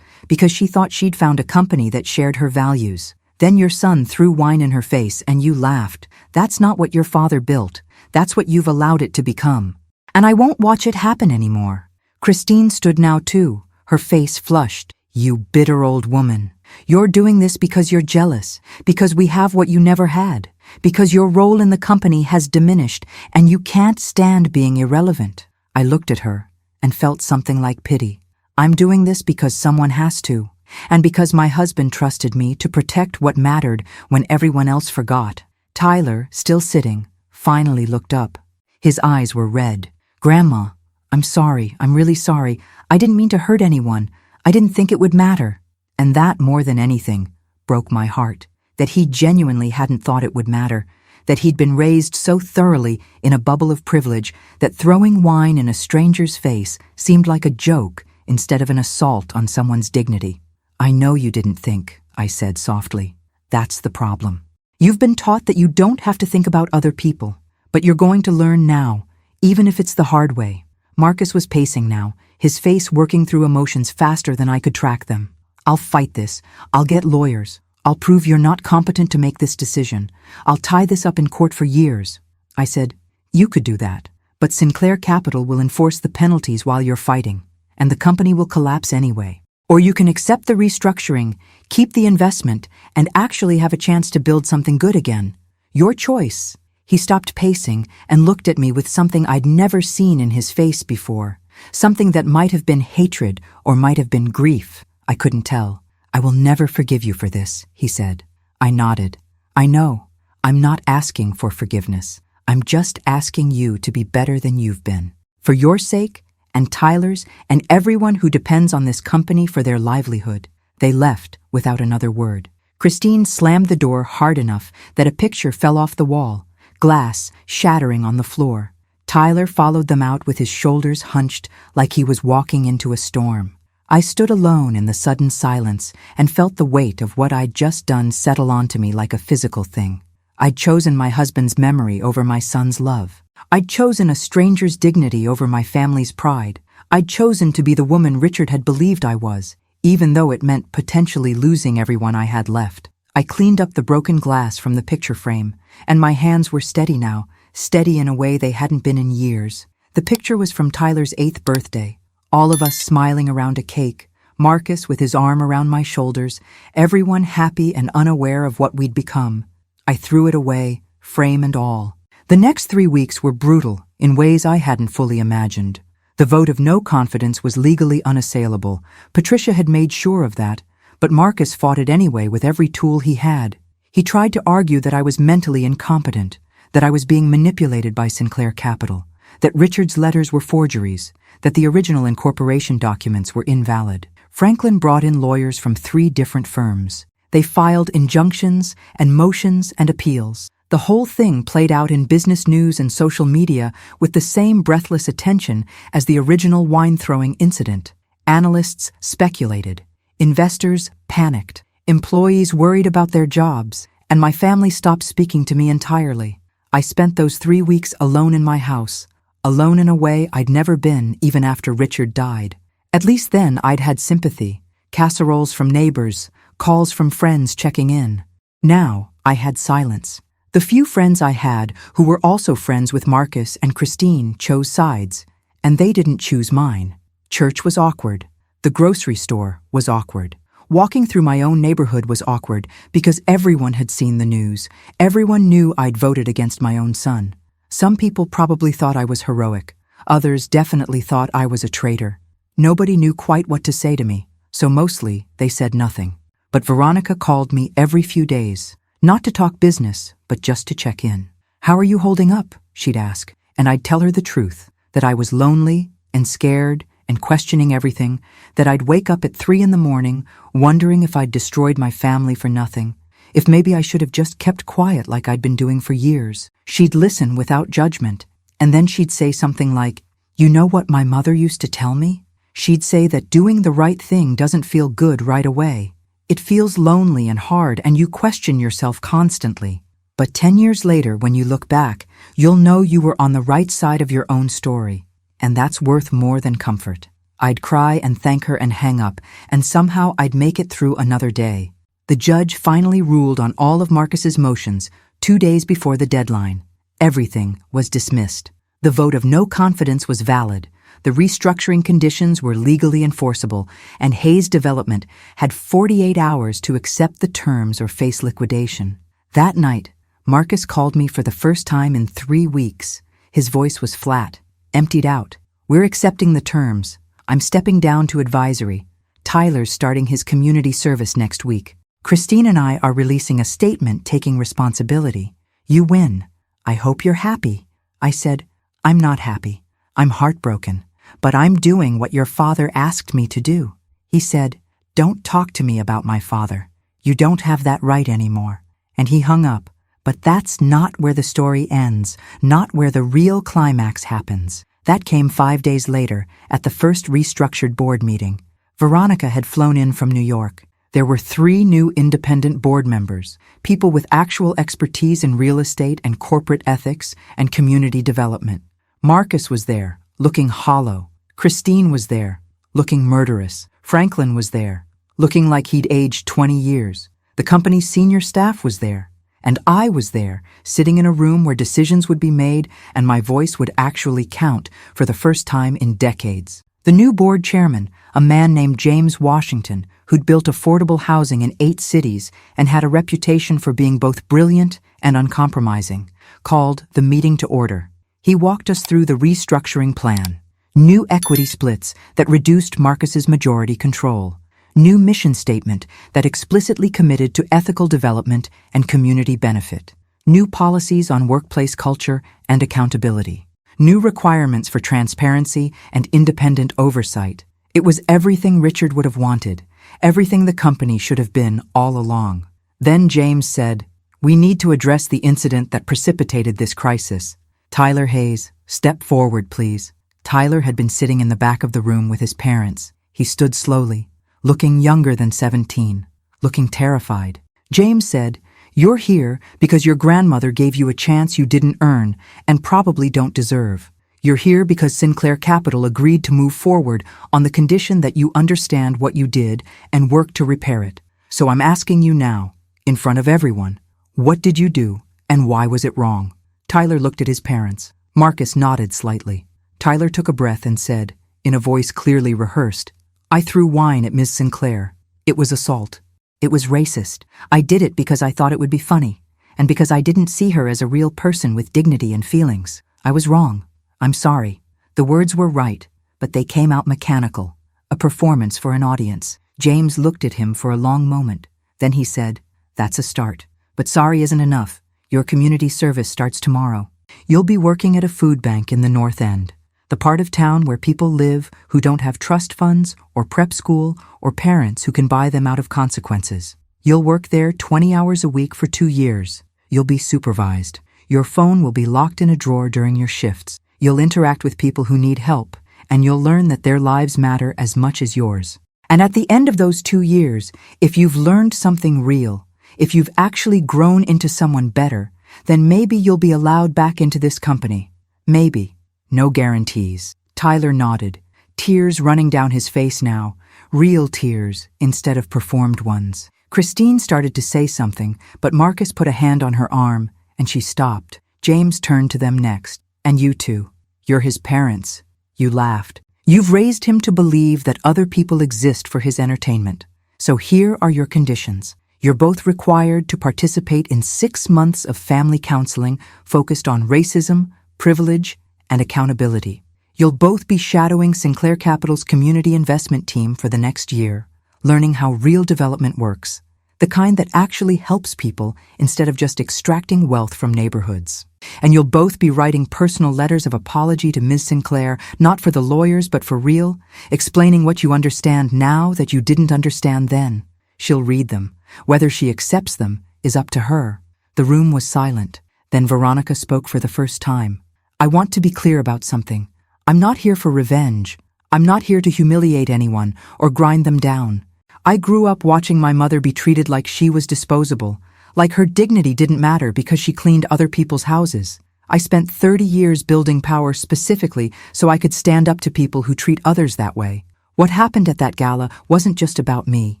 because she thought she'd found a company that shared her values. Then your son threw wine in her face and you laughed. That's not what your father built. That's what you've allowed it to become. And I won't watch it happen anymore." Christine stood now too, her face flushed. "You bitter old woman. You're doing this because you're jealous, because we have what you never had, because your role in the company has diminished and you can't stand being irrelevant." I looked at her and felt something like pity. "I'm doing this because someone has to, and because my husband trusted me to protect what mattered when everyone else forgot." Tyler, still sitting, finally looked up. His eyes were red. "Grandma, I'm sorry. I'm really sorry. I didn't mean to hurt anyone. I didn't think it would matter." And that, more than anything, broke my heart, that he genuinely hadn't thought it would matter, that he'd been raised so thoroughly in a bubble of privilege that throwing wine in a stranger's face seemed like a joke instead of an assault on someone's dignity. "I know you didn't think," I said softly. "That's the problem. You've been taught that you don't have to think about other people, but you're going to learn now, even if it's the hard way." Marcus was pacing now, his face working through emotions faster than I could track them. "I'll fight this. I'll get lawyers. I'll prove you're not competent to make this decision. I'll tie this up in court for years." I said, "You could do that, but Sinclair Capital will enforce the penalties while you're fighting, and the company will collapse anyway. Or you can accept the restructuring, keep the investment, and actually have a chance to build something good again. Your choice." He stopped pacing and looked at me with something I'd never seen in his face before, something that might have been hatred or might have been grief. I couldn't tell. "I will never forgive you for this," he said. I nodded. "I know. I'm not asking for forgiveness. I'm just asking you to be better than you've been. For your sake, and Tyler's, and everyone who depends on this company for their livelihood." They left without another word. Christine slammed the door hard enough that a picture fell off the wall, glass shattering on the floor. Tyler followed them out with his shoulders hunched like he was walking into a storm. I stood alone in the sudden silence and felt the weight of what I'd just done settle onto me like a physical thing. I'd chosen my husband's memory over my son's love. I'd chosen a stranger's dignity over my family's pride. I'd chosen to be the woman Richard had believed I was, even though it meant potentially losing everyone I had left. I cleaned up the broken glass from the picture frame, and my hands were steady now, steady in a way they hadn't been in years. The picture was from Tyler's 8th birthday, all of us smiling around a cake, Marcus with his arm around my shoulders, everyone happy and unaware of what we'd become. I threw it away, frame and all. The next 3 weeks were brutal in ways I hadn't fully imagined. The vote of no confidence was legally unassailable. Patricia had made sure of that, but Marcus fought it anyway with every tool he had. He tried to argue that I was mentally incompetent, that I was being manipulated by Sinclair Capital, that Richard's letters were forgeries, that the original incorporation documents were invalid. Franklin brought in lawyers from 3 different firms. They filed injunctions and motions and appeals. The whole thing played out in business news and social media with the same breathless attention as the original wine-throwing incident. Analysts speculated. Investors panicked. Employees worried about their jobs. And my family stopped speaking to me entirely. I spent those 3 weeks alone in my house, alone in a way I'd never been even after Richard died. At least then I'd had sympathy, casseroles from neighbors, calls from friends checking in. Now I had silence. The few friends I had who were also friends with Marcus and Christine chose sides, and they didn't choose mine. Church was awkward. The grocery store was awkward. Walking through my own neighborhood was awkward because everyone had seen the news. Everyone knew I'd voted against my own son. Some people probably thought I was heroic. Others definitely thought I was a traitor. Nobody knew quite what to say to me, so mostly they said nothing. But Veronica called me every few days, not to talk business, but just to check in. "How are you holding up?" she'd ask, and I'd tell her the truth, that I was lonely and scared and questioning everything, that I'd wake up at 3 in the morning, wondering if I'd destroyed my family for nothing, if maybe I should have just kept quiet like I'd been doing for years. She'd listen without judgment, and then she'd say something like, "You know what my mother used to tell me?" She'd say that doing the right thing doesn't feel good right away. It feels lonely and hard, and you question yourself constantly. But 10 years later, when you look back, you'll know you were on the right side of your own story. And that's worth more than comfort. I'd cry and thank her and hang up, and somehow I'd make it through another day. The judge finally ruled on all of Marcus's motions 2 days before the deadline. Everything was dismissed. The vote of no confidence was valid. The restructuring conditions were legally enforceable, and Hayes Development had 48 hours to accept the terms or face liquidation. That night, Marcus called me for the first time in 3 weeks. His voice was flat, emptied out. "We're accepting the terms. I'm stepping down to advisory. Tyler's starting his community service next week. Christine and I are releasing a statement taking responsibility. You win. I hope you're happy." I said, "I'm not happy. I'm heartbroken. But I'm doing what your father asked me to do." He said, "Don't talk to me about my father. You don't have that right anymore." And he hung up. But that's not where the story ends, not where the real climax happens. That came 5 days later, at the first restructured board meeting. Veronica had flown in from New York. There were 3 new independent board members, people with actual expertise in real estate and corporate ethics and community development. Marcus was there, looking hollow. Christine was there, looking murderous. Franklin was there, looking like he'd aged 20 years. The company's senior staff was there. And I was there, sitting in a room where decisions would be made and my voice would actually count for the first time in decades. The new board chairman, a man named James Washington, who'd built affordable housing in 8 cities and had a reputation for being both brilliant and uncompromising, called the meeting to order. He walked us through the restructuring plan. New equity splits that reduced Marcus's majority control. New mission statement that explicitly committed to ethical development and community benefit. New policies on workplace culture and accountability. New requirements for transparency and independent oversight. It was everything Richard would have wanted, everything the company should have been all along. Then James said, "We need to address the incident that precipitated this crisis. Tyler Hayes, step forward, please." Tyler had been sitting in the back of the room with his parents. He stood slowly, looking younger than 17, looking terrified. James said, "You're here because your grandmother gave you a chance you didn't earn and probably don't deserve. You're here because Sinclair Capital agreed to move forward on the condition that you understand what you did and work to repair it. So I'm asking you now, in front of everyone, what did you do and why was it wrong?" Tyler looked at his parents. Marcus nodded slightly. Tyler took a breath and said, in a voice clearly rehearsed, "I threw wine at Ms. Sinclair. It was assault. It was racist. I did it because I thought it would be funny, and because I didn't see her as a real person with dignity and feelings. I was wrong. I'm sorry. The words were right, but they came out mechanical, a performance for an audience. James looked at him for a long moment. Then he said, "That's a start. But sorry isn't enough. Your community service starts tomorrow. You'll be working at a food bank in the North End, the part of town where people live who don't have trust funds or prep school or parents who can buy them out of consequences. You'll work there 20 hours a week for 2 years. You'll be supervised. Your phone will be locked in a drawer during your shifts. You'll interact with people who need help, and you'll learn that their lives matter as much as yours. And at the end of those 2 years, if you've learned something real, if you've actually grown into someone better, then maybe you'll be allowed back into this company. Maybe. No guarantees." Tyler nodded, tears running down his face now, real tears instead of performed ones. Christine started to say something, but Marcus put a hand on her arm, and she stopped. James turned to them next. "And you two, you're his parents." You laughed. "You've raised him to believe that other people exist for his entertainment. So here are your conditions. You're both required to participate in 6 months of family counseling focused on racism, privilege, and accountability. You'll both be shadowing Sinclair Capital's community investment team for the next year, learning how real development works, the kind that actually helps people instead of just extracting wealth from neighborhoods. And you'll both be writing personal letters of apology to Ms. Sinclair, not for the lawyers but for real, explaining what you understand now that you didn't understand then. She'll read them. Whether she accepts them is up to her." The room was silent. Then Veronica spoke for the first time. "I want to be clear about something. I'm not here for revenge. I'm not here to humiliate anyone or grind them down. I grew up watching my mother be treated like she was disposable, like her dignity didn't matter because she cleaned other people's houses. I spent 30 years building power specifically so I could stand up to people who treat others that way. What happened at that gala wasn't just about me.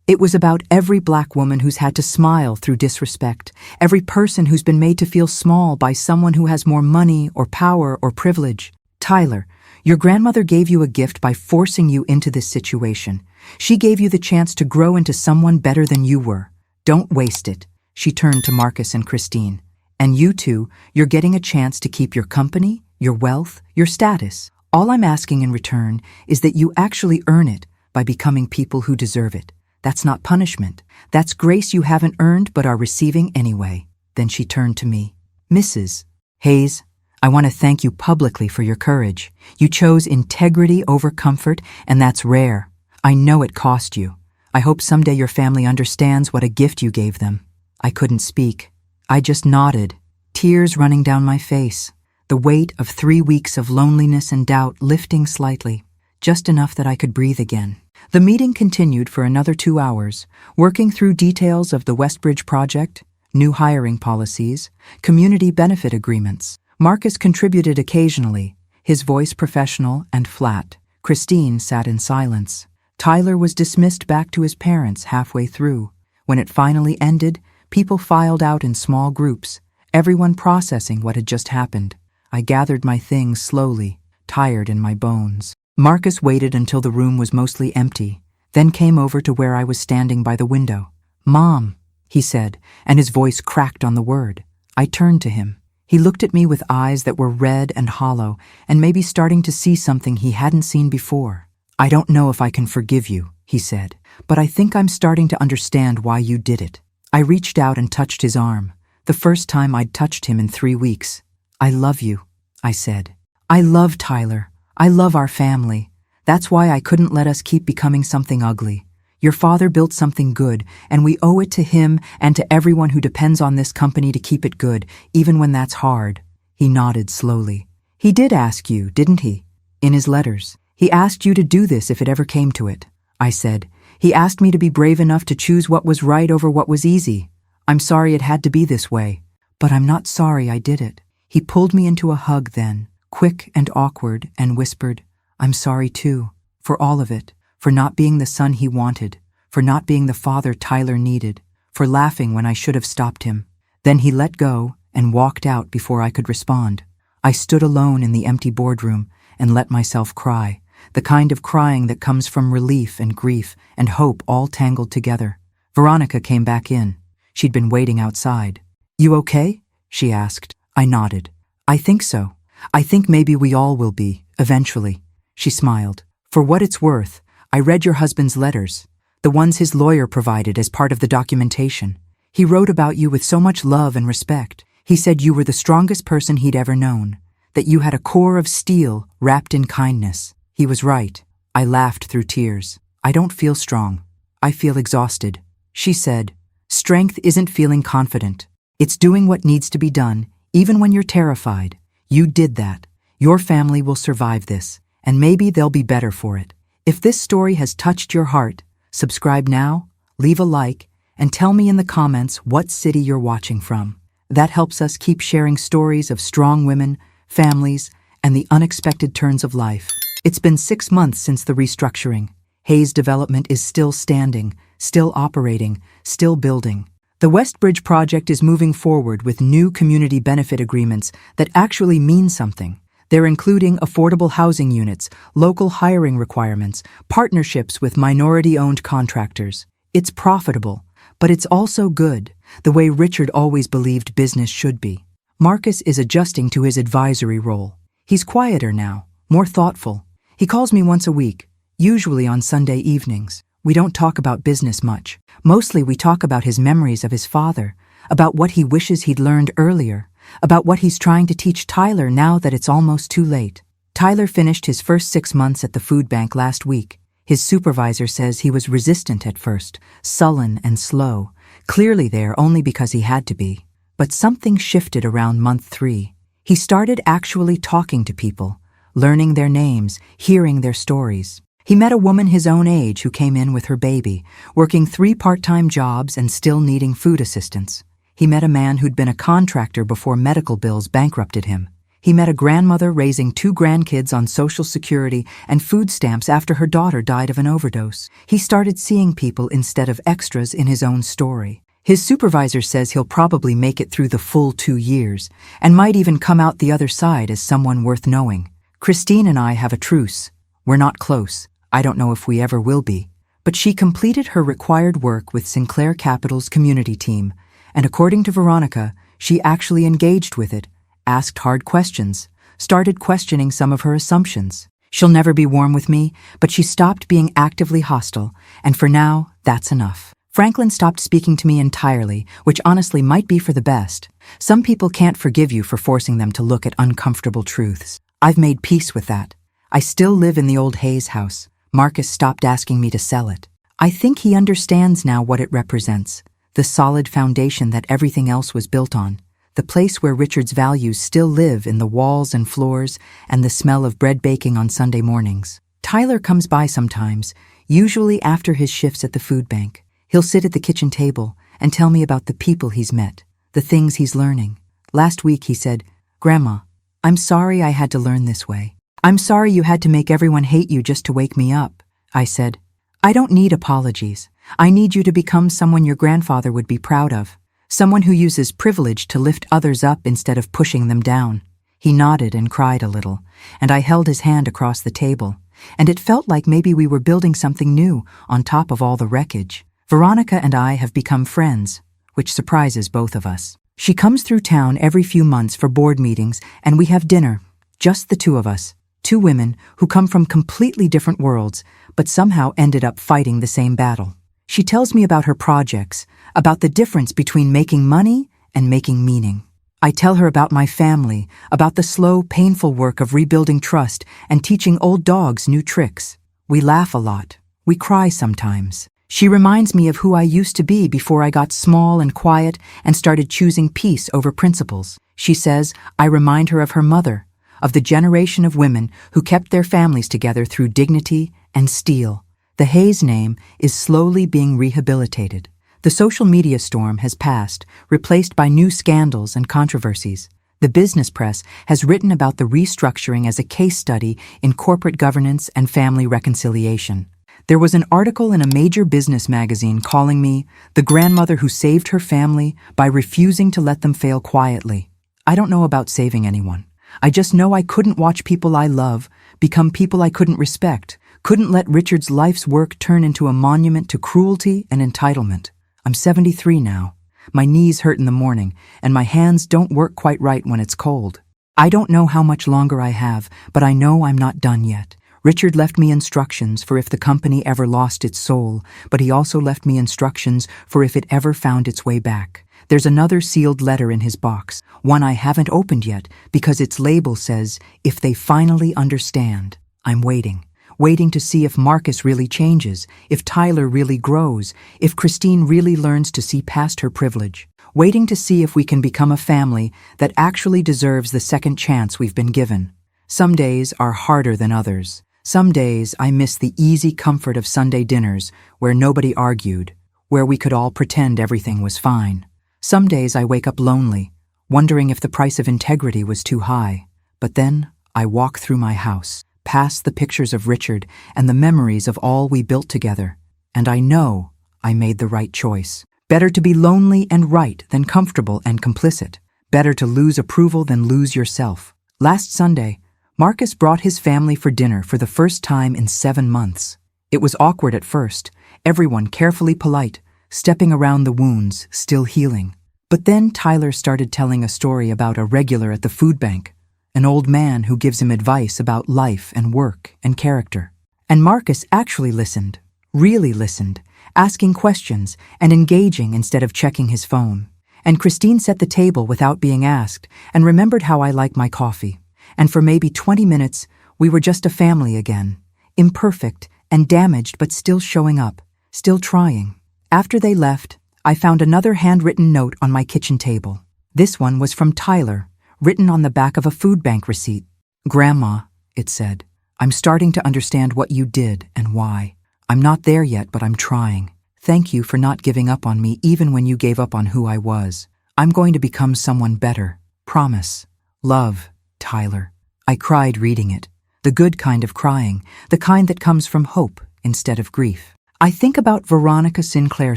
It was about every Black woman who's had to smile through disrespect, every person who's been made to feel small by someone who has more money or power or privilege. Tyler, your grandmother gave you a gift by forcing you into this situation. She gave you the chance to grow into someone better than you were. Don't waste it." She turned to Marcus and Christine. "And you two, you're getting a chance to keep your company, your wealth, your status. All I'm asking in return is that you actually earn it by becoming people who deserve it. That's not punishment. That's grace you haven't earned but are receiving anyway." Then she turned to me. "Mrs. Hayes, I want to thank you publicly for your courage. You chose integrity over comfort, and that's rare. I know it cost you. I hope someday your family understands what a gift you gave them." I couldn't speak. I just nodded, tears running down my face, the weight of 3 weeks of loneliness and doubt lifting slightly, just enough that I could breathe again. The meeting continued for another 2 hours, working through details of the Westbridge project, new hiring policies, community benefit agreements. Marcus contributed occasionally, his voice professional and flat. Christine sat in silence. Tyler was dismissed back to his parents halfway through. When it finally ended, people filed out in small groups, everyone processing what had just happened. I gathered my things slowly, tired in my bones. Marcus waited until the room was mostly empty, then came over to where I was standing by the window. "Mom," he said, and his voice cracked on the word. I turned to him. He looked at me with eyes that were red and hollow, and maybe starting to see something he hadn't seen before. "I don't know if I can forgive you," he said, "but I think I'm starting to understand why you did it." I reached out and touched his arm, the first time I'd touched him in 3 weeks. "I love you," I said. "I love Tyler. I love our family. That's why I couldn't let us keep becoming something ugly. Your father built something good, and we owe it to him and to everyone who depends on this company to keep it good, even when that's hard." He nodded slowly. "He did ask you, didn't he? In his letters. He asked you to do this if it ever came to it," I said. "He asked me to be brave enough to choose what was right over what was easy. I'm sorry it had to be this way, but I'm not sorry I did it." He pulled me into a hug then, quick and awkward, and whispered, "I'm sorry too, for all of it, for not being the son he wanted, for not being the father Tyler needed, for laughing when I should have stopped him." Then he let go and walked out before I could respond. I stood alone in the empty boardroom and let myself cry, the kind of crying that comes from relief and grief and hope all tangled together. Veronica came back in. She'd been waiting outside. "You okay?" she asked. I nodded. "I think so. I think maybe we all will be, eventually." She smiled. For what it's worth, I read your husband's letters, the ones his lawyer provided as part of the documentation. He wrote about you with so much love and respect. He said you were the strongest person he'd ever known, that you had a core of steel wrapped in kindness. He was right. I laughed through tears. I don't feel strong. I feel exhausted. She said, strength isn't feeling confident. It's doing what needs to be done, even when you're terrified. You did that. Your family will survive this, and maybe they'll be better for it. If this story has touched your heart, subscribe now, leave a like, and tell me in the comments what city you're watching from. That helps us keep sharing stories of strong women, families, and the unexpected turns of life. It's been 6 months since the restructuring. Hayes Development is still standing, still operating, still building. The Westbridge project is moving forward with new community benefit agreements that actually mean something. They're including affordable housing units, local hiring requirements, partnerships with minority-owned contractors. It's profitable, but it's also good, the way Richard always believed business should be. Marcus is adjusting to his advisory role. He's quieter now, more thoughtful. He calls me once a week, usually on Sunday evenings. We don't talk about business much. Mostly we talk about his memories of his father, about what he wishes he'd learned earlier, about what he's trying to teach Tyler now that it's almost too late. Tyler finished his first 6 months at the food bank last week. His supervisor says he was resistant at first, sullen and slow, clearly there only because he had to be. But something shifted around month 3. He started actually talking to people, learning their names, hearing their stories. He met a woman his own age who came in with her baby, working 3 part-time jobs and still needing food assistance. He met a man who'd been a contractor before medical bills bankrupted him. He met a grandmother raising 2 grandkids on Social Security and food stamps after her daughter died of an overdose. He started seeing people instead of extras in his own story. His supervisor says he'll probably make it through the full 2 years, and might even come out the other side as someone worth knowing. Christine and I have a truce. We're not close. I don't know if we ever will be. But she completed her required work with Sinclair Capital's community team, and according to Veronica, she actually engaged with it, asked hard questions, started questioning some of her assumptions. She'll never be warm with me, but she stopped being actively hostile, and for now, that's enough. Franklin stopped speaking to me entirely, which honestly might be for the best. Some people can't forgive you for forcing them to look at uncomfortable truths. I've made peace with that. I still live in the old Hayes house. Marcus stopped asking me to sell it. I think he understands now what it represents, the solid foundation that everything else was built on. The place where Richard's values still live in the walls and floors and the smell of bread baking on Sunday mornings. Tyler comes by sometimes, usually after his shifts at the food bank. He'll sit at the kitchen table and tell me about the people he's met, the things he's learning. Last week he said, "Grandma, I'm sorry I had to learn this way. I'm sorry you had to make everyone hate you just to wake me up." I said, "I don't need apologies. I need you to become someone your grandfather would be proud of. Someone who uses privilege to lift others up instead of pushing them down." He nodded and cried a little, and I held his hand across the table, and it felt like maybe we were building something new on top of all the wreckage. Veronica and I have become friends, which surprises both of us. She comes through town every few months for board meetings, and we have dinner, just the 2 of us, 2 women who come from completely different worlds, but somehow ended up fighting the same battle. She tells me about her projects, about the difference between making money and making meaning. I tell her about my family, about the slow, painful work of rebuilding trust and teaching old dogs new tricks. We laugh a lot. We cry sometimes. She reminds me of who I used to be before I got small and quiet and started choosing peace over principles. She says I remind her of her mother, of the generation of women who kept their families together through dignity and steel. The Hayes name is slowly being rehabilitated. The social media storm has passed, replaced by new scandals and controversies. The business press has written about the restructuring as a case study in corporate governance and family reconciliation. There was an article in a major business magazine calling me the grandmother who saved her family by refusing to let them fail quietly. I don't know about saving anyone. I just know I couldn't watch people I love become people I couldn't respect, couldn't let Richard's life's work turn into a monument to cruelty and entitlement. I'm 73 now. My knees hurt in the morning, and my hands don't work quite right when it's cold. I don't know how much longer I have, but I know I'm not done yet. Richard left me instructions for if the company ever lost its soul, but he also left me instructions for if it ever found its way back. There's another sealed letter in his box, one I haven't opened yet because its label says, "If they finally understand." I'm waiting to see if Marcus really changes, if Tyler really grows, if Christine really learns to see past her privilege. Waiting to see if we can become a family that actually deserves the second chance we've been given. Some days are harder than others. Some days I miss the easy comfort of Sunday dinners where nobody argued, where we could all pretend everything was fine. Some days I wake up lonely, wondering if the price of integrity was too high. But then I walk through my house, past the pictures of Richard and the memories of all we built together, and I know I made the right choice. Better to be lonely and right than comfortable and complicit. Better to lose approval than lose yourself. Last Sunday, Marcus brought his family for dinner for the first time in 7 months. It was awkward at first, everyone carefully polite, stepping around the wounds, still healing. But then Tyler started telling a story about a regular at the food bank, an old man who gives him advice about life and work and character. And Marcus actually listened, really listened, asking questions and engaging instead of checking his phone. And Christine set the table without being asked and remembered how I like my coffee. And for maybe 20 minutes, we were just a family again, imperfect and damaged but still showing up, still trying. After they left, I found another handwritten note on my kitchen table. This one was from Tyler, written on the back of a food bank receipt. "Grandma," it said, "I'm starting to understand what you did and why. I'm not there yet, but I'm trying. Thank you for not giving up on me even when you gave up on who I was. I'm going to become someone better. Promise. Love, Tyler." I cried reading it. The good kind of crying, the kind that comes from hope instead of grief. I think about Veronica Sinclair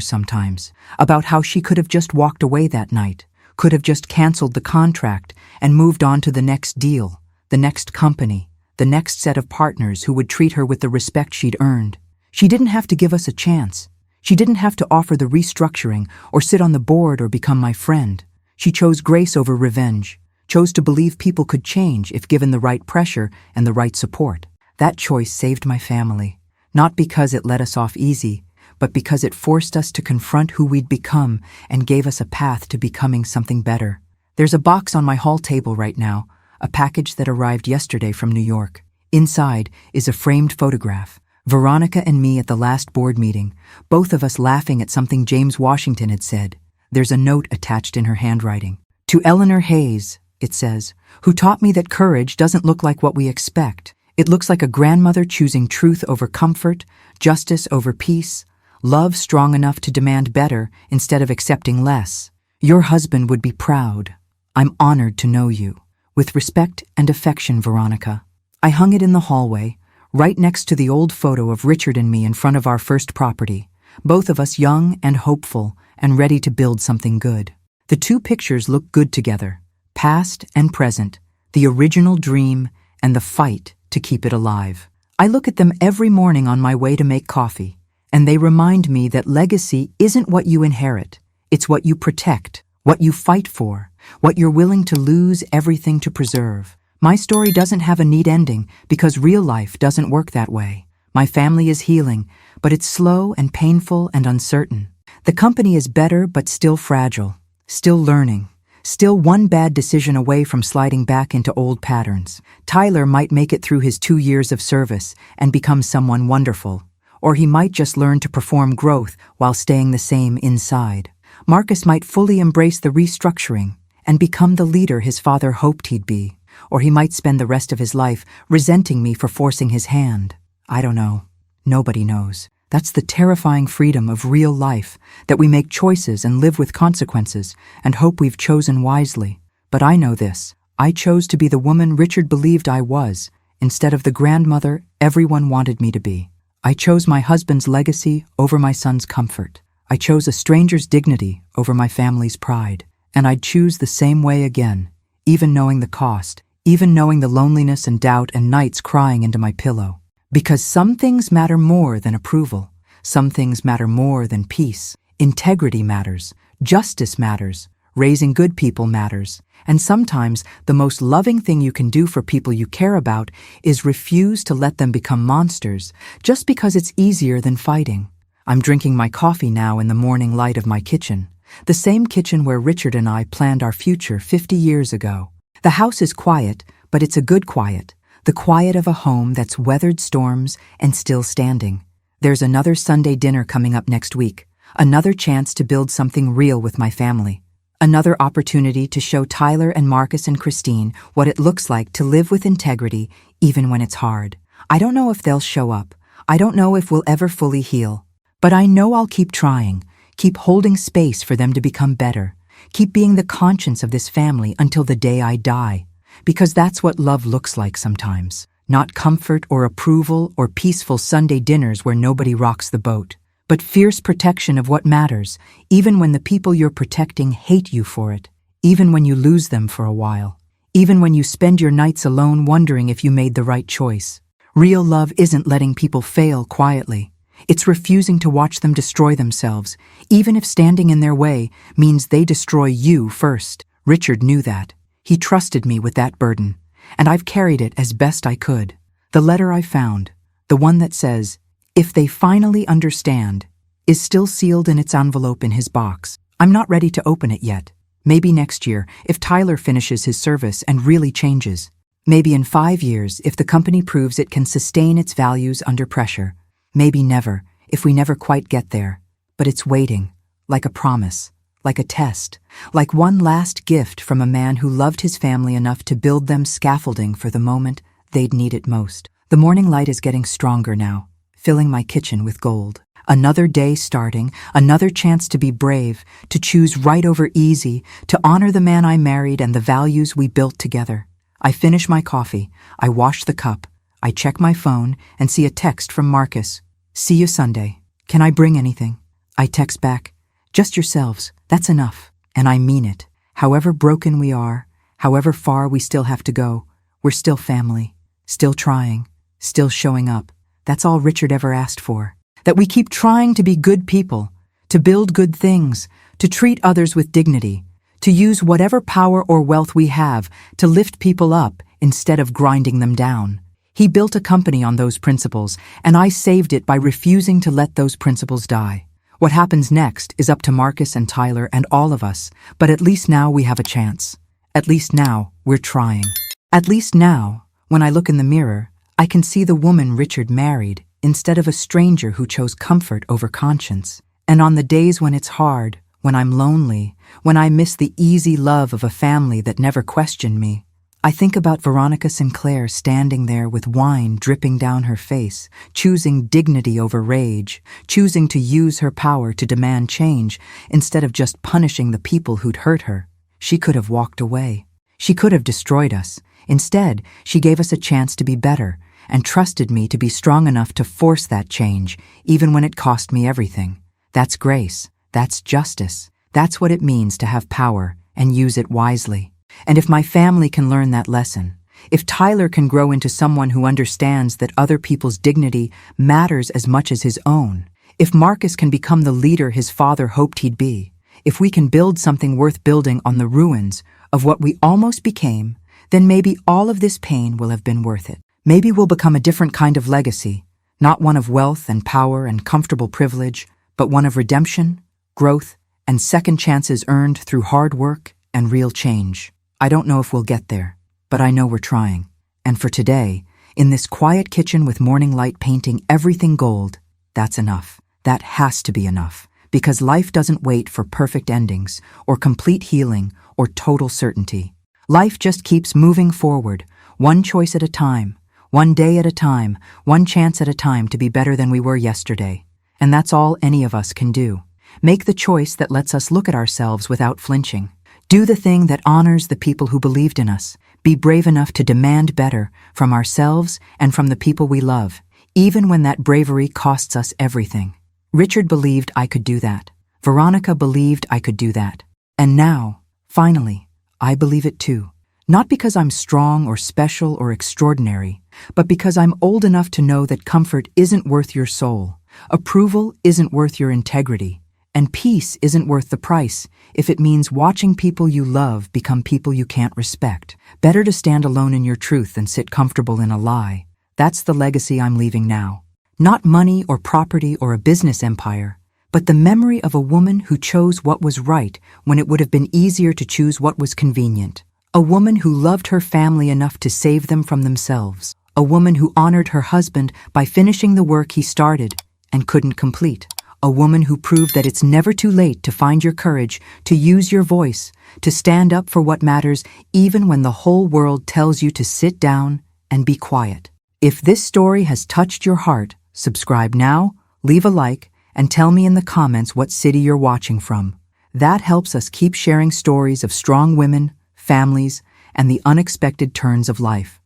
sometimes, about how she could have just walked away that night, could have just canceled the contract and moved on to the next deal, the next company, the next set of partners who would treat her with the respect she'd earned. She didn't have to give us a chance. She didn't have to offer the restructuring or sit on the board or become my friend. She chose grace over revenge, chose to believe people could change if given the right pressure and the right support. That choice saved my family, not because it let us off easy, but because it forced us to confront who we'd become and gave us a path to becoming something better. There's a box on my hall table right now, a package that arrived yesterday from New York. Inside is a framed photograph, Veronica and me at the last board meeting, both of us laughing at something James Washington had said. There's a note attached in her handwriting. "To Eleanor Hayes," it says, "who taught me that courage doesn't look like what we expect. It looks like a grandmother choosing truth over comfort, justice over peace, love strong enough to demand better instead of accepting less. Your husband would be proud. I'm honored to know you. With respect and affection, Veronica." I hung it in the hallway, right next to the old photo of Richard and me in front of our first property, both of us young and hopeful and ready to build something good. The two pictures look good together, past and present, the original dream and the fight to keep it alive. I look at them every morning on my way to make coffee, and they remind me that legacy isn't what you inherit, it's what you protect, what you fight for, what you're willing to lose everything to preserve. My story doesn't have a neat ending because real life doesn't work that way. My family is healing, but it's slow and painful and uncertain. The company is better but still fragile, still learning, still one bad decision away from sliding back into old patterns. Tyler might make it through his 2 years of service and become someone wonderful, or he might just learn to perform growth while staying the same inside. Marcus might fully embrace the restructuring and become the leader his father hoped he'd be, or he might spend the rest of his life resenting me for forcing his hand. I don't know. Nobody knows. That's the terrifying freedom of real life, that we make choices and live with consequences and hope we've chosen wisely. But I know this. I chose to be the woman Richard believed I was, instead of the grandmother everyone wanted me to be. I chose my husband's legacy over my son's comfort. I chose a stranger's dignity over my family's pride. And I'd choose the same way again, even knowing the cost, even knowing the loneliness and doubt and nights crying into my pillow. Because some things matter more than approval. Some things matter more than peace. Integrity matters. Justice matters. Raising good people matters. And sometimes the most loving thing you can do for people you care about is refuse to let them become monsters just because it's easier than fighting. I'm drinking my coffee now in the morning light of my kitchen, the same kitchen where Richard and I planned our future 50 years ago. The house is quiet, but it's a good quiet, the quiet of a home that's weathered storms and still standing. There's another Sunday dinner coming up next week, another chance to build something real with my family. Another opportunity to show Tyler and Marcus and Christine what it looks like to live with integrity even when it's hard. I don't know if they'll show up. I don't know if we'll ever fully heal. But I know I'll keep trying, keep holding space for them to become better, keep being the conscience of this family until the day I die. Because that's what love looks like sometimes. Not comfort or approval or peaceful Sunday dinners where nobody rocks the boat, but fierce protection of what matters, even when the people you're protecting hate you for it, even when you lose them for a while, even when you spend your nights alone wondering if you made the right choice. Real love isn't letting people fail quietly. It's refusing to watch them destroy themselves, even if standing in their way means they destroy you first. Richard knew that. He trusted me with that burden, and I've carried it as best I could. The letter I found, the one that says, "If they finally understand," is still sealed in its envelope in his box. I'm not ready to open it yet. Maybe next year, if Tyler finishes his service and really changes. Maybe in 5 years, if the company proves it can sustain its values under pressure. Maybe never, if we never quite get there. But it's waiting, like a promise, like a test, like one last gift from a man who loved his family enough to build them scaffolding for the moment they'd need it most. The morning light is getting stronger now, filling my kitchen with gold. Another day starting, another chance to be brave, to choose right over easy, to honor the man I married and the values we built together. I finish my coffee, I wash the cup, I check my phone and see a text from Marcus. "See you Sunday. Can I bring anything?" I text back, "Just yourselves, that's enough." And I mean it. However broken we are, however far we still have to go, we're still family, still trying, still showing up. That's all Richard ever asked for. That we keep trying to be good people, to build good things, to treat others with dignity, to use whatever power or wealth we have to lift people up instead of grinding them down. He built a company on those principles, and I saved it by refusing to let those principles die. What happens next is up to Marcus and Tyler and all of us, but at least now we have a chance. At least now we're trying. At least now, when I look in the mirror, I can see the woman Richard married instead of a stranger who chose comfort over conscience. And on the days when it's hard, when I'm lonely, when I miss the easy love of a family that never questioned me, I think about Veronica Sinclair standing there with wine dripping down her face, choosing dignity over rage, choosing to use her power to demand change instead of just punishing the people who'd hurt her. She could have walked away. She could have destroyed us. Instead, she gave us a chance to be better and trusted me to be strong enough to force that change, even when it cost me everything. That's grace. That's justice. That's what it means to have power and use it wisely. And if my family can learn that lesson, if Tyler can grow into someone who understands that other people's dignity matters as much as his own, if Marcus can become the leader his father hoped he'd be, if we can build something worth building on the ruins of what we almost became, then maybe all of this pain will have been worth it. Maybe we'll become a different kind of legacy, not one of wealth and power and comfortable privilege, but one of redemption, growth, and second chances earned through hard work and real change. I don't know if we'll get there, but I know we're trying. And for today, in this quiet kitchen with morning light painting everything gold, that's enough. That has to be enough, because life doesn't wait for perfect endings, or complete healing, or total certainty. Life just keeps moving forward, one choice at a time, one day at a time, one chance at a time to be better than we were yesterday. And that's all any of us can do. Make the choice that lets us look at ourselves without flinching. Do the thing that honors the people who believed in us. Be brave enough to demand better from ourselves and from the people we love, even when that bravery costs us everything. Richard believed I could do that. Veronica believed I could do that. And now, finally, I believe it too. Not because I'm strong or special or extraordinary, but because I'm old enough to know that comfort isn't worth your soul, approval isn't worth your integrity, And peace isn't worth the price if it means watching people you love become people you can't respect. Better to stand alone in your truth than sit comfortable in a lie. That's the legacy I'm leaving now. Not money or property or a business empire, but the memory of a woman who chose what was right when it would have been easier to choose what was convenient. A woman who loved her family enough to save them from themselves. A woman who honored her husband by finishing the work he started and couldn't complete. A woman who proved that it's never too late to find your courage, to use your voice, to stand up for what matters even when the whole world tells you to sit down and be quiet. If this story has touched your heart, subscribe now, leave a like, and tell me in the comments what city you're watching from. That helps us keep sharing stories of strong women, families, and the unexpected turns of life.